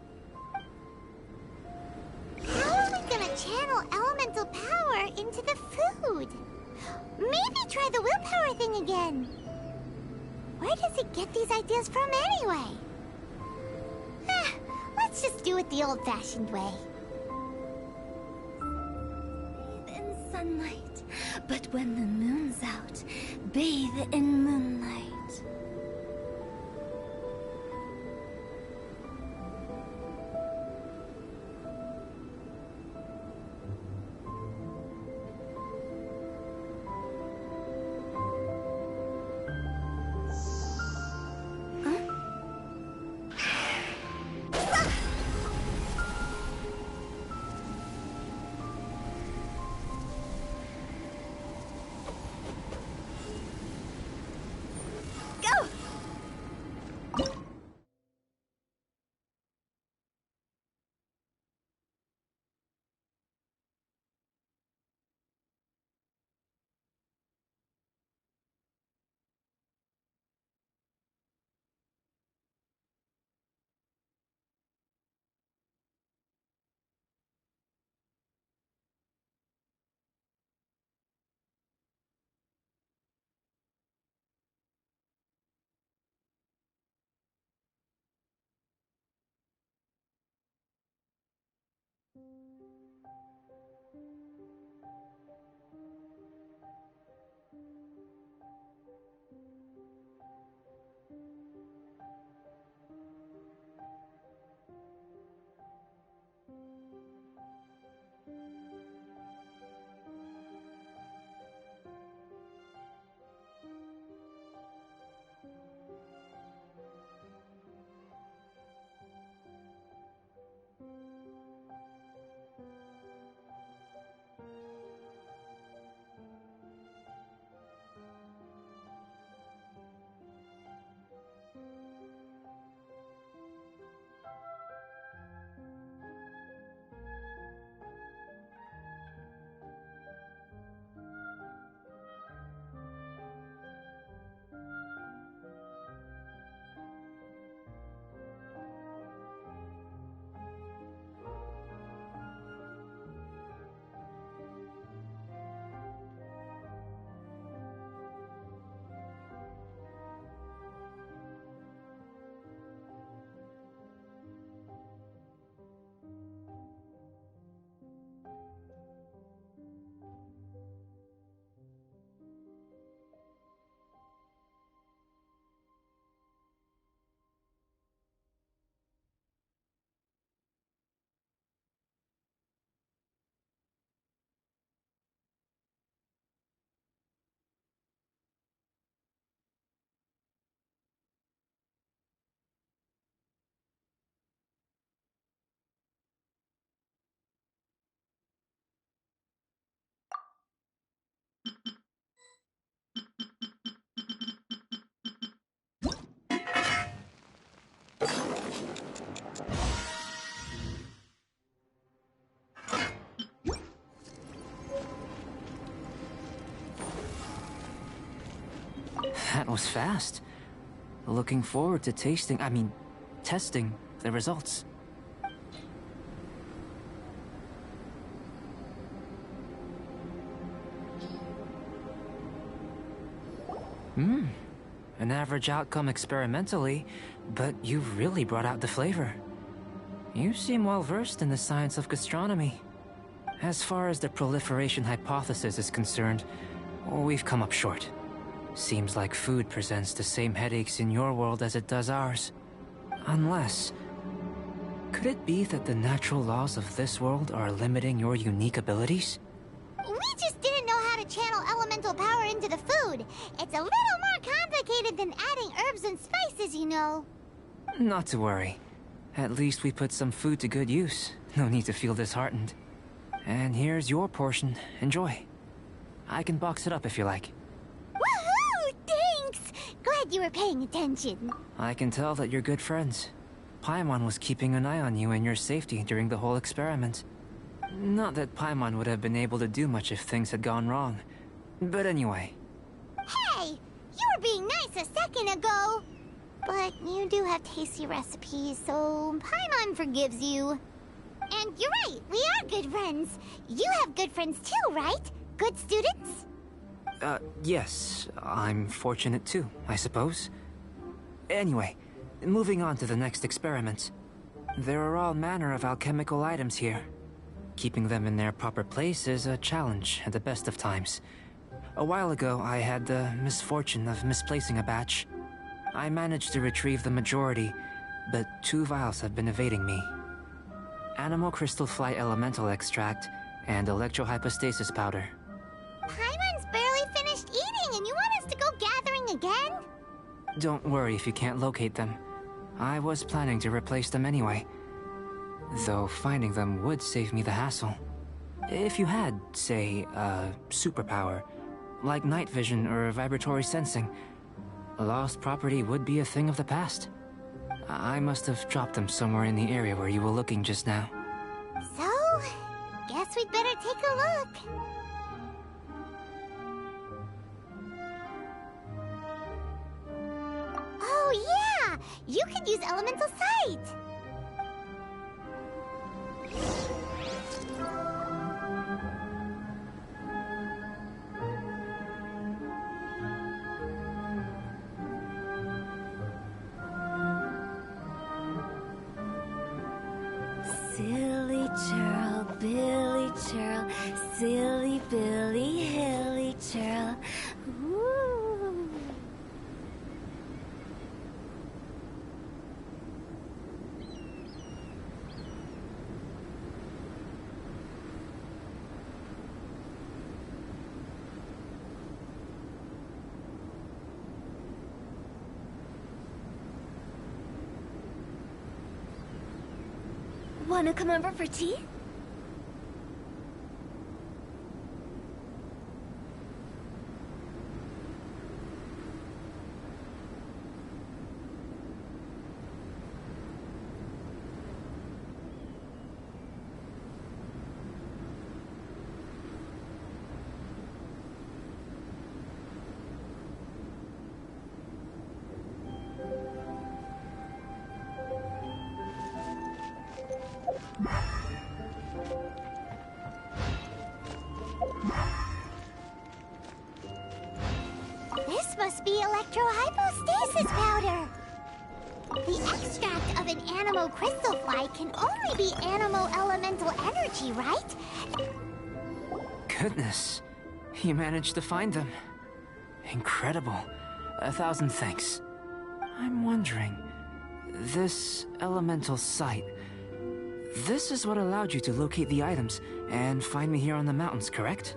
How are we gonna channel elemental power into the food? Maybe try the willpower thing again. Where does it get these ideas from anyway? Let's just do it the old-fashioned way. Bathe in sunlight, but when the moon's out, bathe in moonlight. That was fast. Looking forward to testing the results. An average outcome experimentally, but you've really brought out the flavor. You seem well versed in the science of gastronomy. As far as the proliferation hypothesis is concerned, we've come up short. Seems like food presents the same headaches in your world as it does ours. Unless... could it be that the natural laws of this world are limiting your unique abilities? We just didn't know how to channel elemental power into the food. It's a little more complicated than adding herbs and spices, you know. Not to worry. At least we put some food to good use, No need to feel disheartened. And here's your portion. Enjoy. I can box it up if you like. Woohoo! Thanks! Glad you were paying attention. I can tell that you're good friends. Paimon was keeping an eye on you and your safety during the whole experiment. Not that Paimon would have been able to do much if things had gone wrong. But anyway. Hey! You were being nice a second ago! But you do have tasty recipes, so Paimon forgives you. And you're right, we are good friends. You have good friends too, right? Good students? Yes. I'm fortunate too, I suppose. Anyway, moving on to the next experiment. There are all manner of alchemical items here. Keeping them in their proper place is a challenge at the best of times. A while ago, I had the misfortune of misplacing a batch. I managed to retrieve the majority, but 2 vials have been evading me. Animal crystal fly elemental extract and electrohypostasis powder. Paimon's barely finished eating and you want us to go gathering again? Don't worry if you can't locate them. I was planning to replace them anyway. Though finding them would save me the hassle. If you had, say, a superpower, like night vision or vibratory sensing, lost property would be a thing of the past. I must have dropped them somewhere in the area where you were looking just now. So, guess we'd better take a look. Oh yeah! You could use elemental sight! Silly churl, Billy churl, silly Billy, hilly churl. Ooh. Wanna come over for tea? This must be electrohypostasis powder! The extract of an animo crystal fly can only be animo elemental energy, right? Goodness, you managed to find them. Incredible. 1,000 thanks. I'm wondering, this elemental sight, this is what allowed you to locate the items and find me here on the mountains, correct?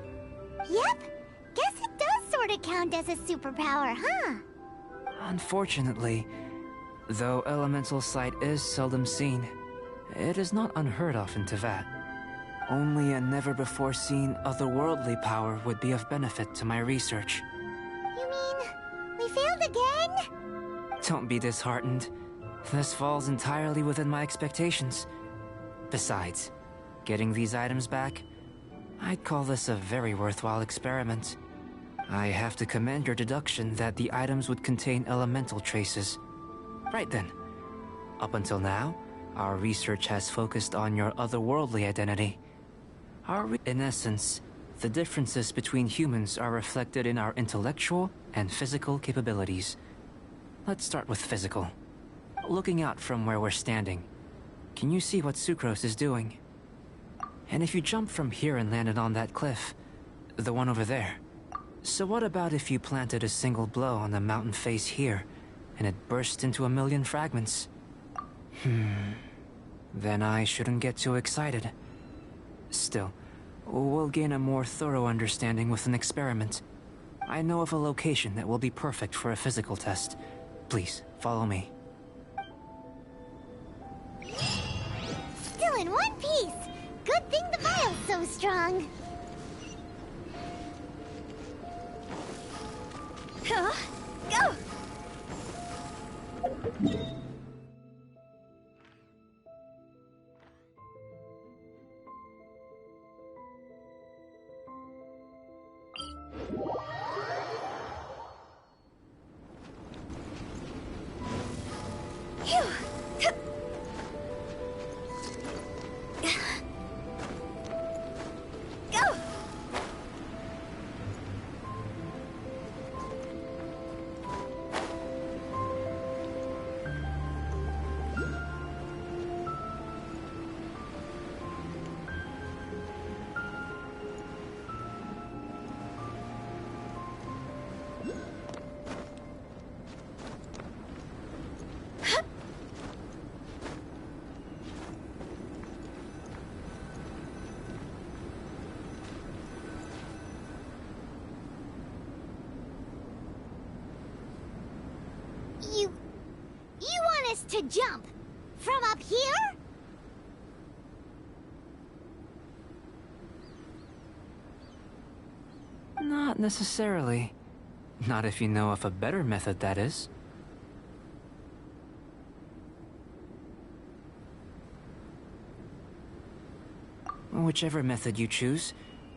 Yep. Guess it does sort of count as a superpower, huh? Unfortunately, though elemental sight is seldom seen, it is not unheard of in Teyvat. Only a never-before-seen otherworldly power would be of benefit to my research. You mean, we failed again? Don't be disheartened. This falls entirely within my expectations. Besides, getting these items back, I'd call this a very worthwhile experiment. I have to commend your deduction that the items would contain elemental traces. Right then. Up until now, our research has focused on your otherworldly identity. In essence, the differences between humans are reflected in our intellectual and physical capabilities. Let's start with physical. Looking out from where we're standing, can you see what Sucrose is doing? And if you jump from here and landed on that cliff, the one over there, so what about if you planted a single blow on the mountain face here, and it burst into 1,000,000 fragments? Then I shouldn't get too excited. Still, we'll gain a more thorough understanding with an experiment. I know of a location that will be perfect for a physical test. Please, follow me. Still in one piece! strong. Huh? Go! Phew. Go! You want us to jump from up here? Not necessarily. Not if you know of a better method, that is. Whichever method you choose,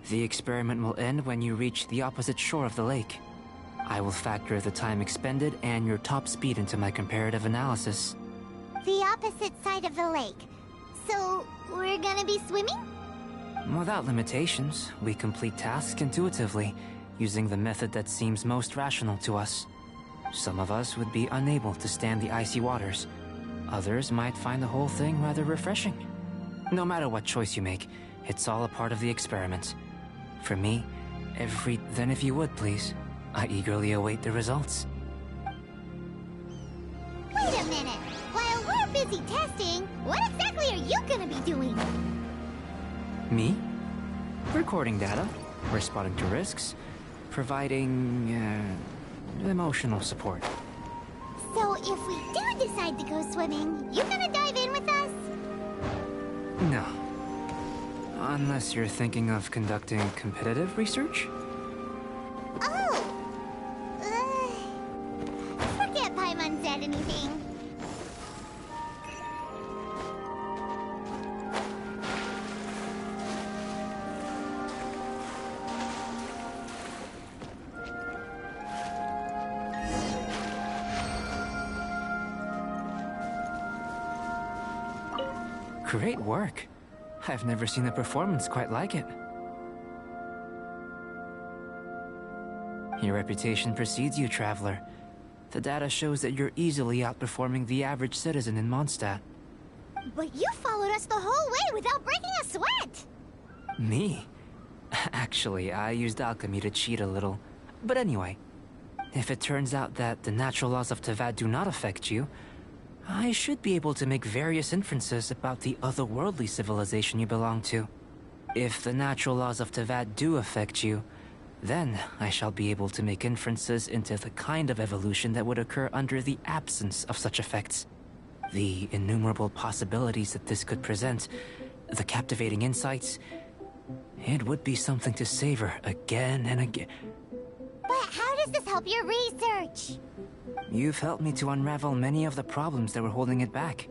the experiment will end when you reach the opposite shore of the lake. I will factor the time expended and your top speed into my comparative analysis. The opposite side of the lake. So, we're gonna be swimming? Without limitations, we complete tasks intuitively, using the method that seems most rational to us. Some of us would be unable to stand the icy waters. Others might find the whole thing rather refreshing. No matter what choice you make, it's all a part of the experiment. For me, then if you would, please, I eagerly await the results. Wait a minute! While we're busy testing, what exactly are you gonna be doing? Me? Recording data, responding to risks, providing, emotional support. So if we do decide to go swimming, you gonna dive in with us? No. Unless you're thinking of conducting competitive research? Oh! Forget Paimon said anything. Great work. I've never seen a performance quite like it. Your reputation precedes you, Traveler. The data shows that you're easily outperforming the average citizen in Mondstadt. But you followed us the whole way without breaking a sweat! Me? Actually, I used alchemy to cheat a little. But anyway, if it turns out that the natural laws of Tevat do not affect you, I should be able to make various inferences about the otherworldly civilization you belong to. If the natural laws of Tevat do affect you, then I shall be able to make inferences into the kind of evolution that would occur under the absence of such effects. The innumerable possibilities that this could present, the captivating insights, it would be something to savor again and again. But how does this help your research? You've helped me to unravel many of the problems that were holding it back.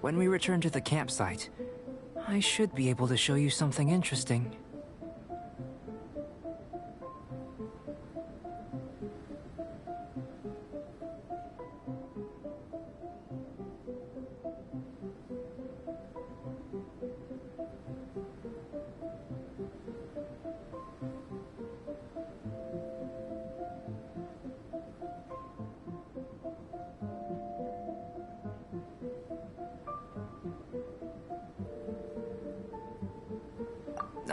When we return to the campsite, I should be able to show you something interesting.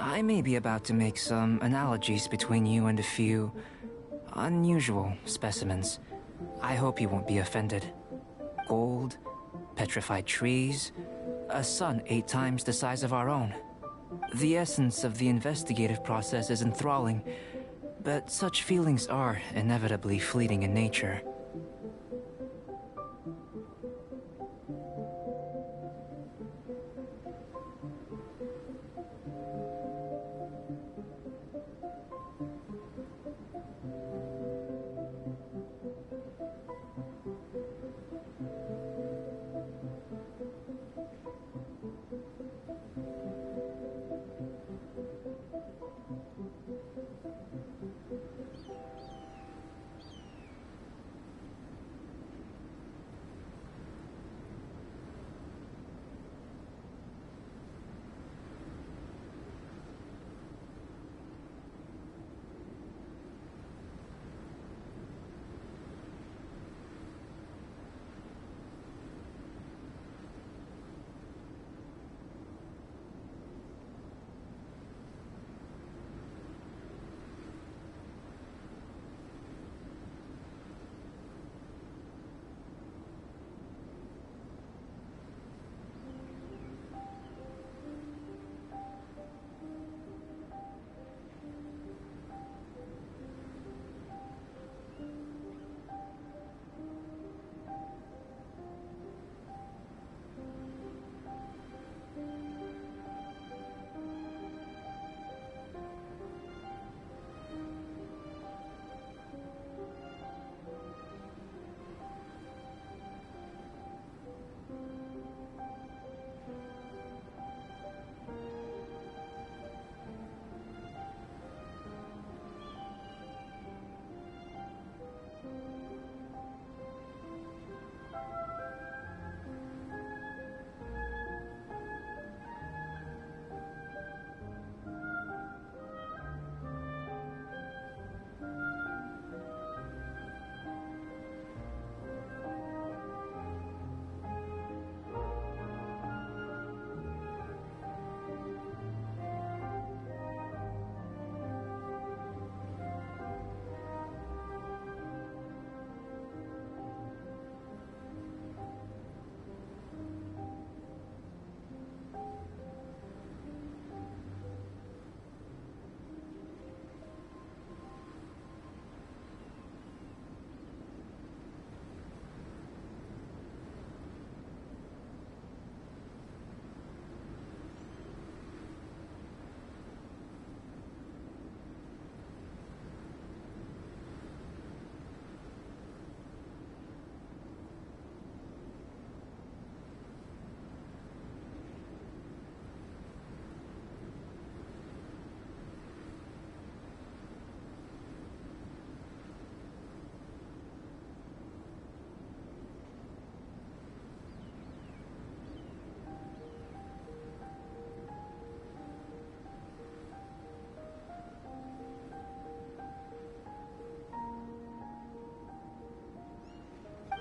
I may be about to make some analogies between you and a few unusual specimens. I hope you won't be offended. Gold, petrified trees, a sun 8 times the size of our own. The essence of the investigative process is enthralling, but such feelings are inevitably fleeting in nature.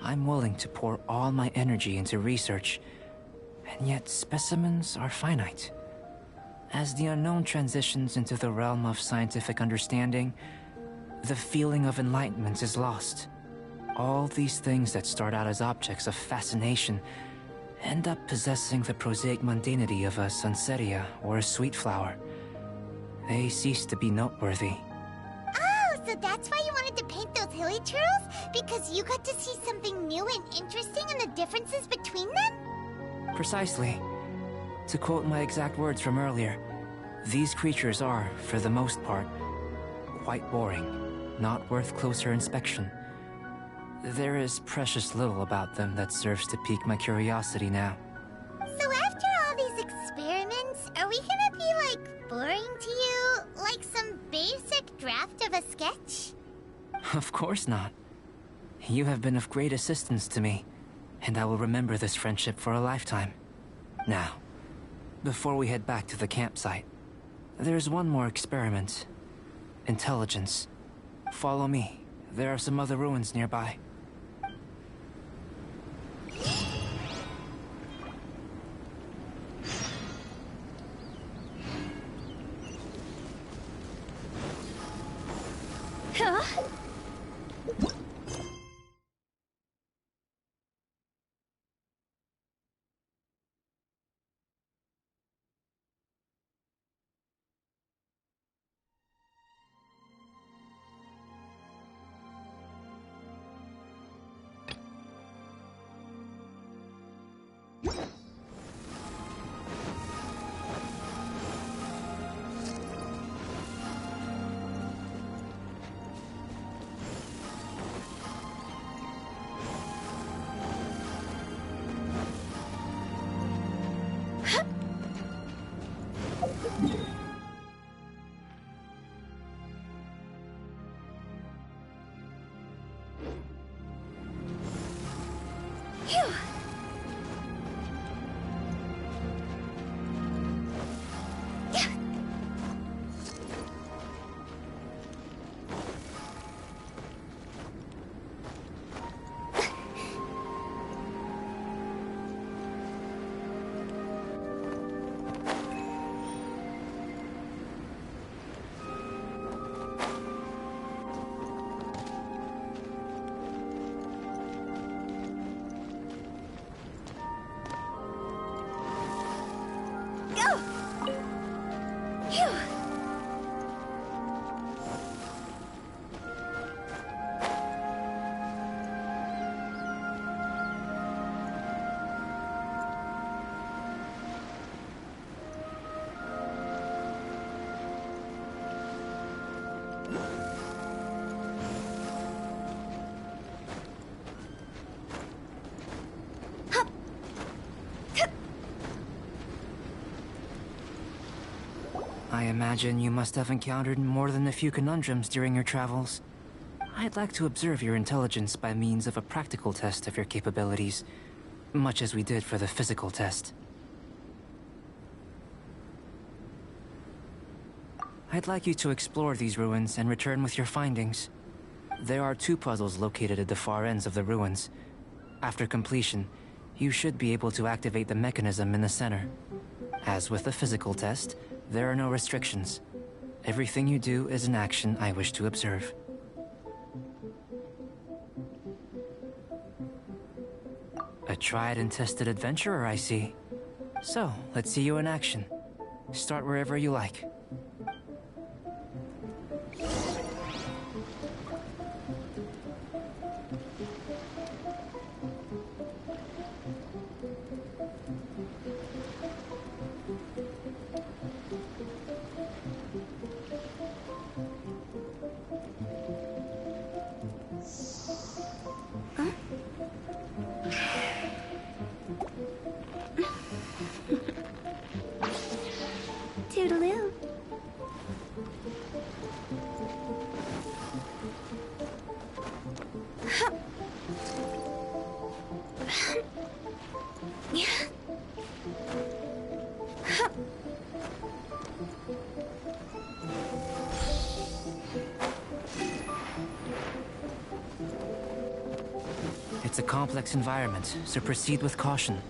I'm willing to pour all my energy into research, and yet specimens are finite. As the unknown transitions into the realm of scientific understanding, the feeling of enlightenment is lost. All these things that start out as objects of fascination end up possessing the prosaic mundanity of a sunsetia or a sweet flower. They cease to be noteworthy. Oh, so that's why you wanted to paint those hilly turtles? Because you got to see something new and interesting and the differences between them? Precisely. To quote my exact words from earlier, these creatures are, for the most part, quite boring, not worth closer inspection. There is precious little about them that serves to pique my curiosity now. So after all these experiments, are we gonna be, like, boring to you? Like some basic draft of a sketch? Of course not. You have been of great assistance to me, and I will remember this friendship for a lifetime. Now, before we head back to the campsite, there's one more experiment. Intelligence. Follow me. There are some other ruins nearby. Huh? Phew! I imagine you must have encountered more than a few conundrums during your travels. I'd like to observe your intelligence by means of a practical test of your capabilities, much as we did for the physical test. I'd like you to explore these ruins and return with your findings. There are 2 puzzles located at the far ends of the ruins. After completion, you should be able to activate the mechanism in the center. As with the physical test, there are no restrictions. Everything you do is an action I wish to observe. A tried and tested adventurer, I see. So, let's see you in action. Start wherever you like. Toodaloo. It's a complex environment, so proceed with caution.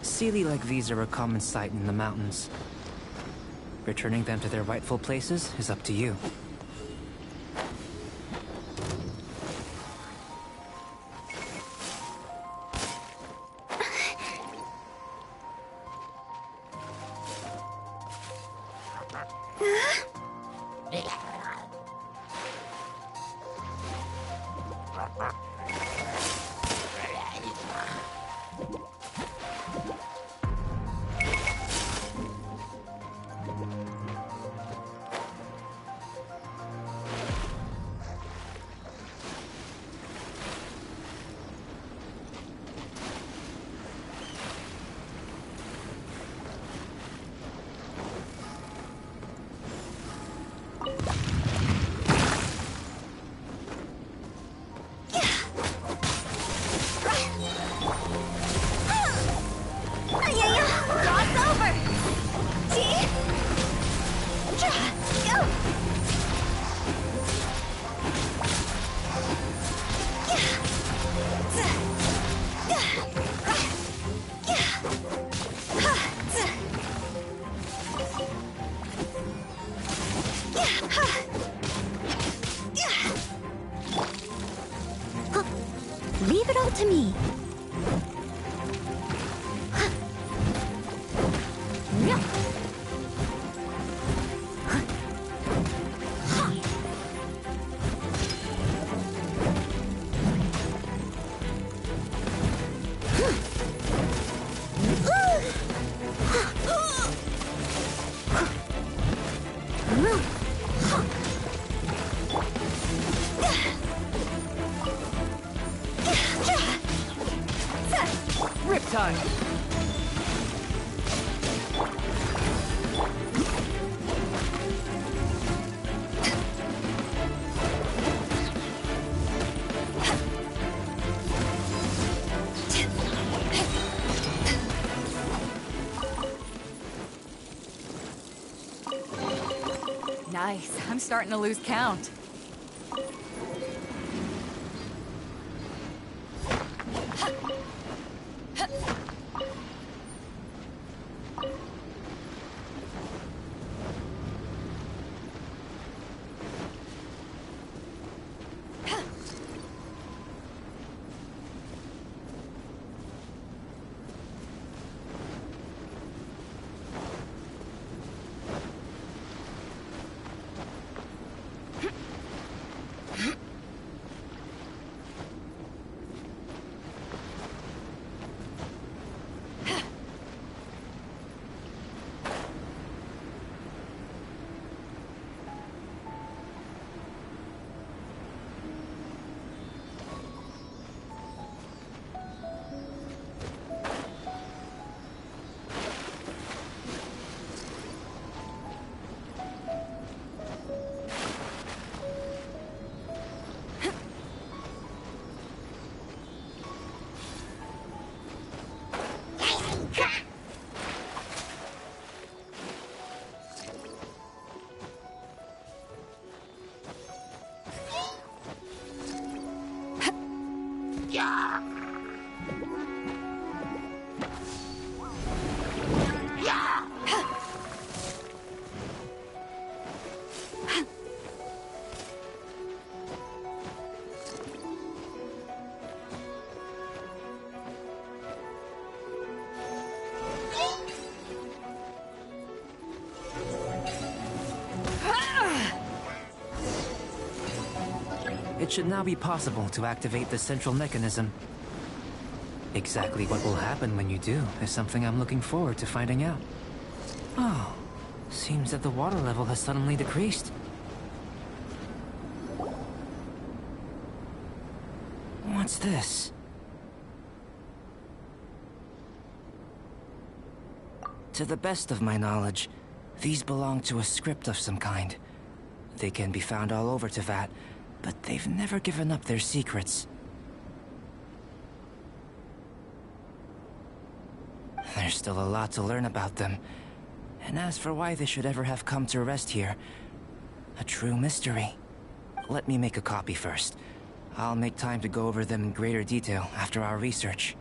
Sealy like these are a common sight in the mountains. Returning them to their rightful places is up to you. Leave it all to me. time. Nice. I'm starting to lose count. It should now be possible to activate the central mechanism. Exactly what will happen when you do is something I'm looking forward to finding out. Oh, seems that the water level has suddenly decreased. What's this? To the best of my knowledge, these belong to a script of some kind. They can be found all over Teyvat, but they've never given up their secrets. There's still a lot to learn about them. And as for why they should ever have come to rest here, a true mystery. Let me make a copy first. I'll make time to go over them in greater detail after our research.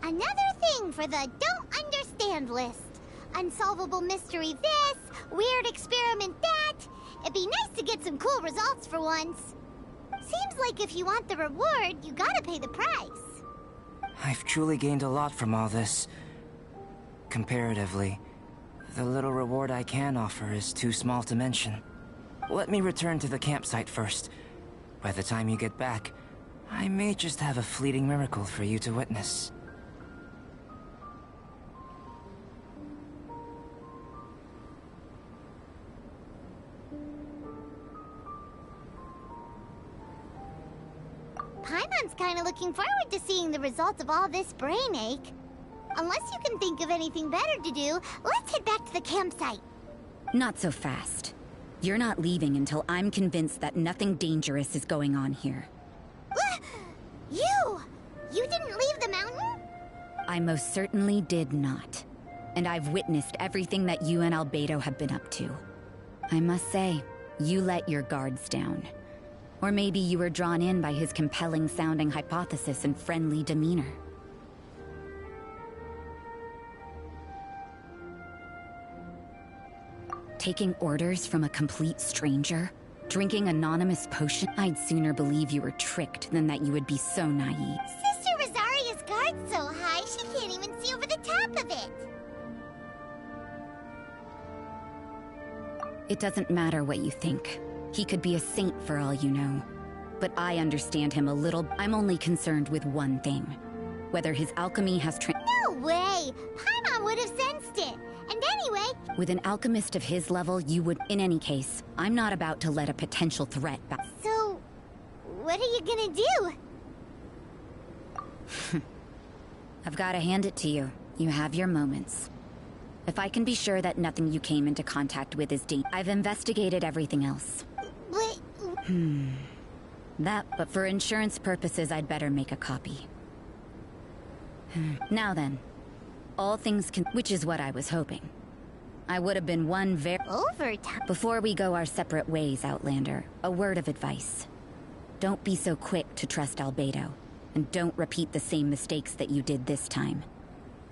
Another thing for the don't understand list. Unsolvable mystery this, weird experiment that. It'd be nice to get some cool results for once. Seems like if you want the reward, you gotta pay the price. I've truly gained a lot from all this. Comparatively, the little reward I can offer is too small to mention. Let me return to the campsite first. By the time you get back, I may just have a fleeting miracle for you to witness. Paimon's kinda looking forward to seeing the results of all this brain ache. Unless you can think of anything better to do, let's head back to the campsite. Not so fast. You're not leaving until I'm convinced that nothing dangerous is going on here. You! You didn't leave the mountain? I most certainly did not. And I've witnessed everything that you and Albedo have been up to. I must say, you let your guards down. Or maybe you were drawn in by his compelling-sounding hypothesis and friendly demeanor. Taking orders from a complete stranger? Drinking anonymous potion? I'd sooner believe you were tricked than that you would be so naive. Sister Rosaria's guard's so high, she can't even see over the top of it. It doesn't matter what you think. He could be a saint for all you know. But I understand him a little. I'm only concerned with one thing. Whether his alchemy has No way! Paimon would have sensed it. And anyway... With an alchemist of his level, you would... In any case, I'm not about to let a potential threat back. So... what are you gonna do? I've got to hand it to you. You have your moments. If I can be sure that nothing you came into contact with is I've investigated everything else. But... But for insurance purposes, I'd better make a copy. Now then, all things which is what I was hoping. I would have been one very... Overtime? Before we go our separate ways, Outlander, a word of advice. Don't be so quick to trust Albedo, and don't repeat the same mistakes that you did this time.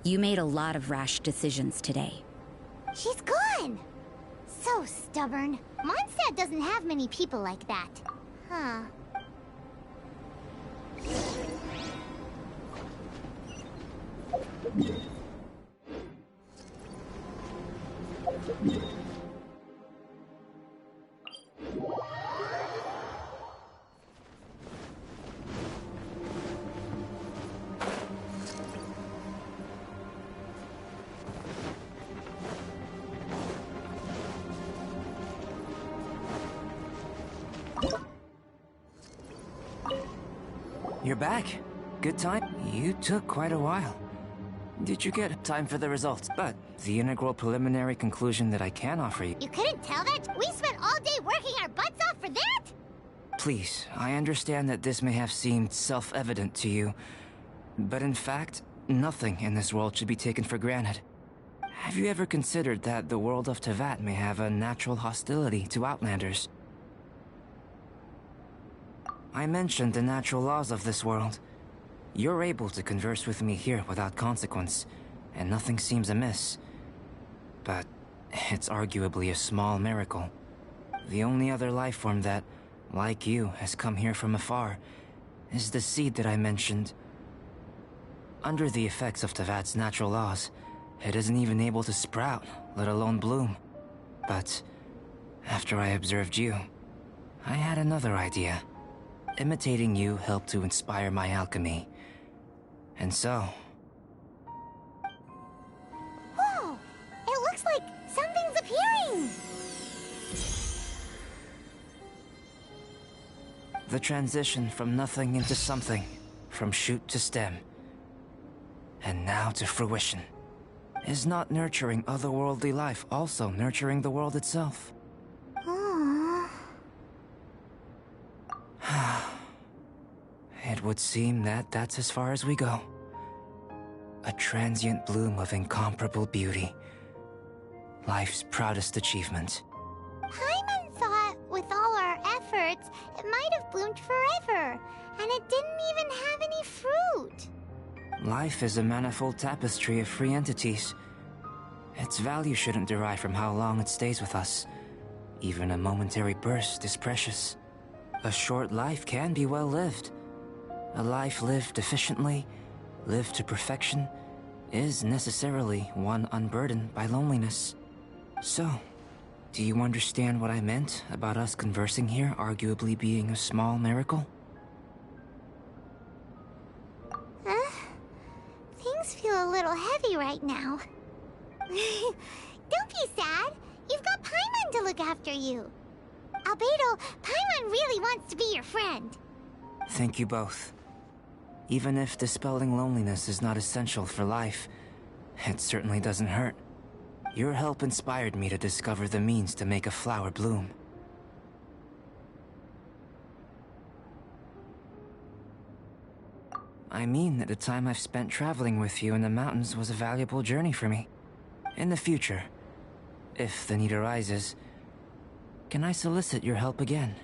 You made a lot of rash decisions today. She's gone! So stubborn. Mondstadt doesn't have many people like that. Huh. You're back. Good time? You took quite a while. Did you get time for the results? But the integral preliminary conclusion that I can offer you... You couldn't tell that? We spent all day working our butts off for that? Please, I understand that this may have seemed self-evident to you, but in fact, nothing in this world should be taken for granted. Have you ever considered that the world of Teyvat may have a natural hostility to Outlanders? I mentioned the natural laws of this world. You're able to converse with me here without consequence, and nothing seems amiss. But it's arguably a small miracle. The only other life form that, like you, has come here from afar is the seed that I mentioned. Under the effects of Teyvat's natural laws, it isn't even able to sprout, let alone bloom. But after I observed you, I had another idea. Imitating you helped to inspire my alchemy. And so... Whoa! It looks like something's appearing! The transition from nothing into something, from shoot to stem, and now to fruition. Is not nurturing otherworldly life also nurturing the world itself? It would seem that that's as far as we go. A transient bloom of incomparable beauty. Life's proudest achievement. Paimon thought, with all our efforts, it might have bloomed forever, and it didn't even have any fruit. Life is a manifold tapestry of free entities. Its value shouldn't derive from how long it stays with us. Even a momentary burst is precious. A short life can be well lived. A life lived efficiently, lived to perfection, is necessarily one unburdened by loneliness. So, do you understand what I meant about us conversing here arguably being a small miracle? Things feel a little heavy right now. Don't be sad. You've got Paimon to look after you. Albedo, Paimon really wants to be your friend. Thank you both. Even if dispelling loneliness is not essential for life, it certainly doesn't hurt. Your help inspired me to discover the means to make a flower bloom. I mean that the time I've spent traveling with you in the mountains was a valuable journey for me. In the future, if the need arises, can I solicit your help again?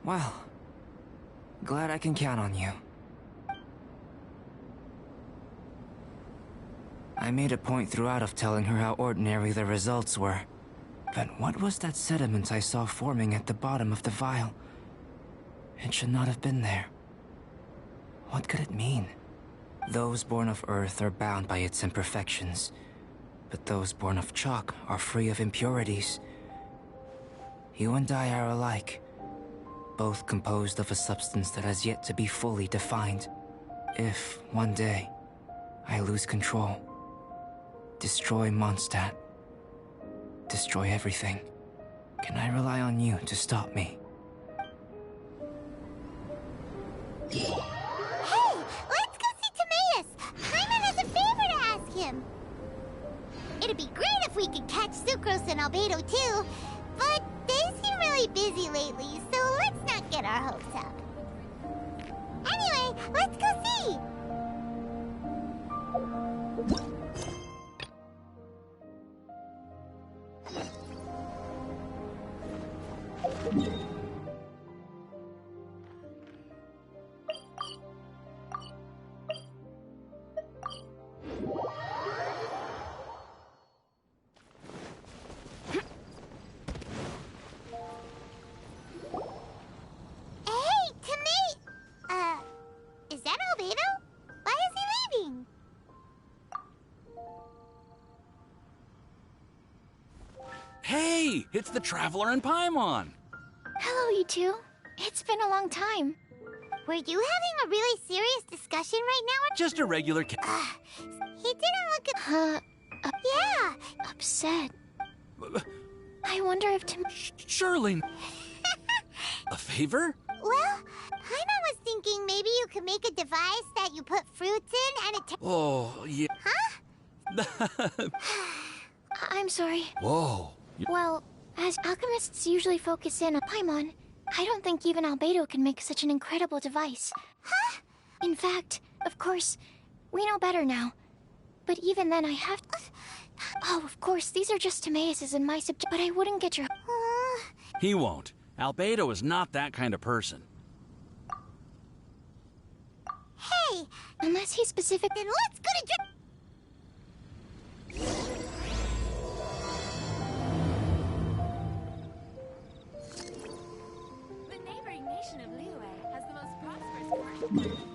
Well, glad I can count on you. I made a point throughout of telling her how ordinary the results were. But what was that sediment I saw forming at the bottom of the vial? It should not have been there. What could it mean? Those born of Earth are bound by its imperfections, but those born of chalk are free of impurities. You and I are alike, both composed of a substance that has yet to be fully defined. If, one day, I lose control, destroy Mondstadt, destroy everything, can I rely on you to stop me? Hey, let's go see Timaeus! Paimon has a favor to ask him! It'd be great if we could catch Sucrose and Albedo too, but they seem really busy lately, so let's not get our hopes up. Anyway, let's go see! Is that Albedo? Why is he leaving? Hey, it's the Traveler and Paimon. Hello, you two. It's been a long time. Were you having a really serious discussion right now? Just a regular He didn't look yeah. Upset. I wonder if Surely. A favor? Well, Paimon was thinking maybe you could make a device that you put fruits in and it Oh, yeah. Huh? I'm sorry. Whoa. Well, as alchemists usually focus in on Paimon, I don't think even Albedo can make such an incredible device. Huh? In fact, of course, we know better now. But even then I have Oh, of course, these are just Timaeus's and my but I wouldn't get your He won't. Albedo is not that kind of person. Hey! Unless he's specific, then let's go to The neighboring nation of Liyue has the most prosperous commercial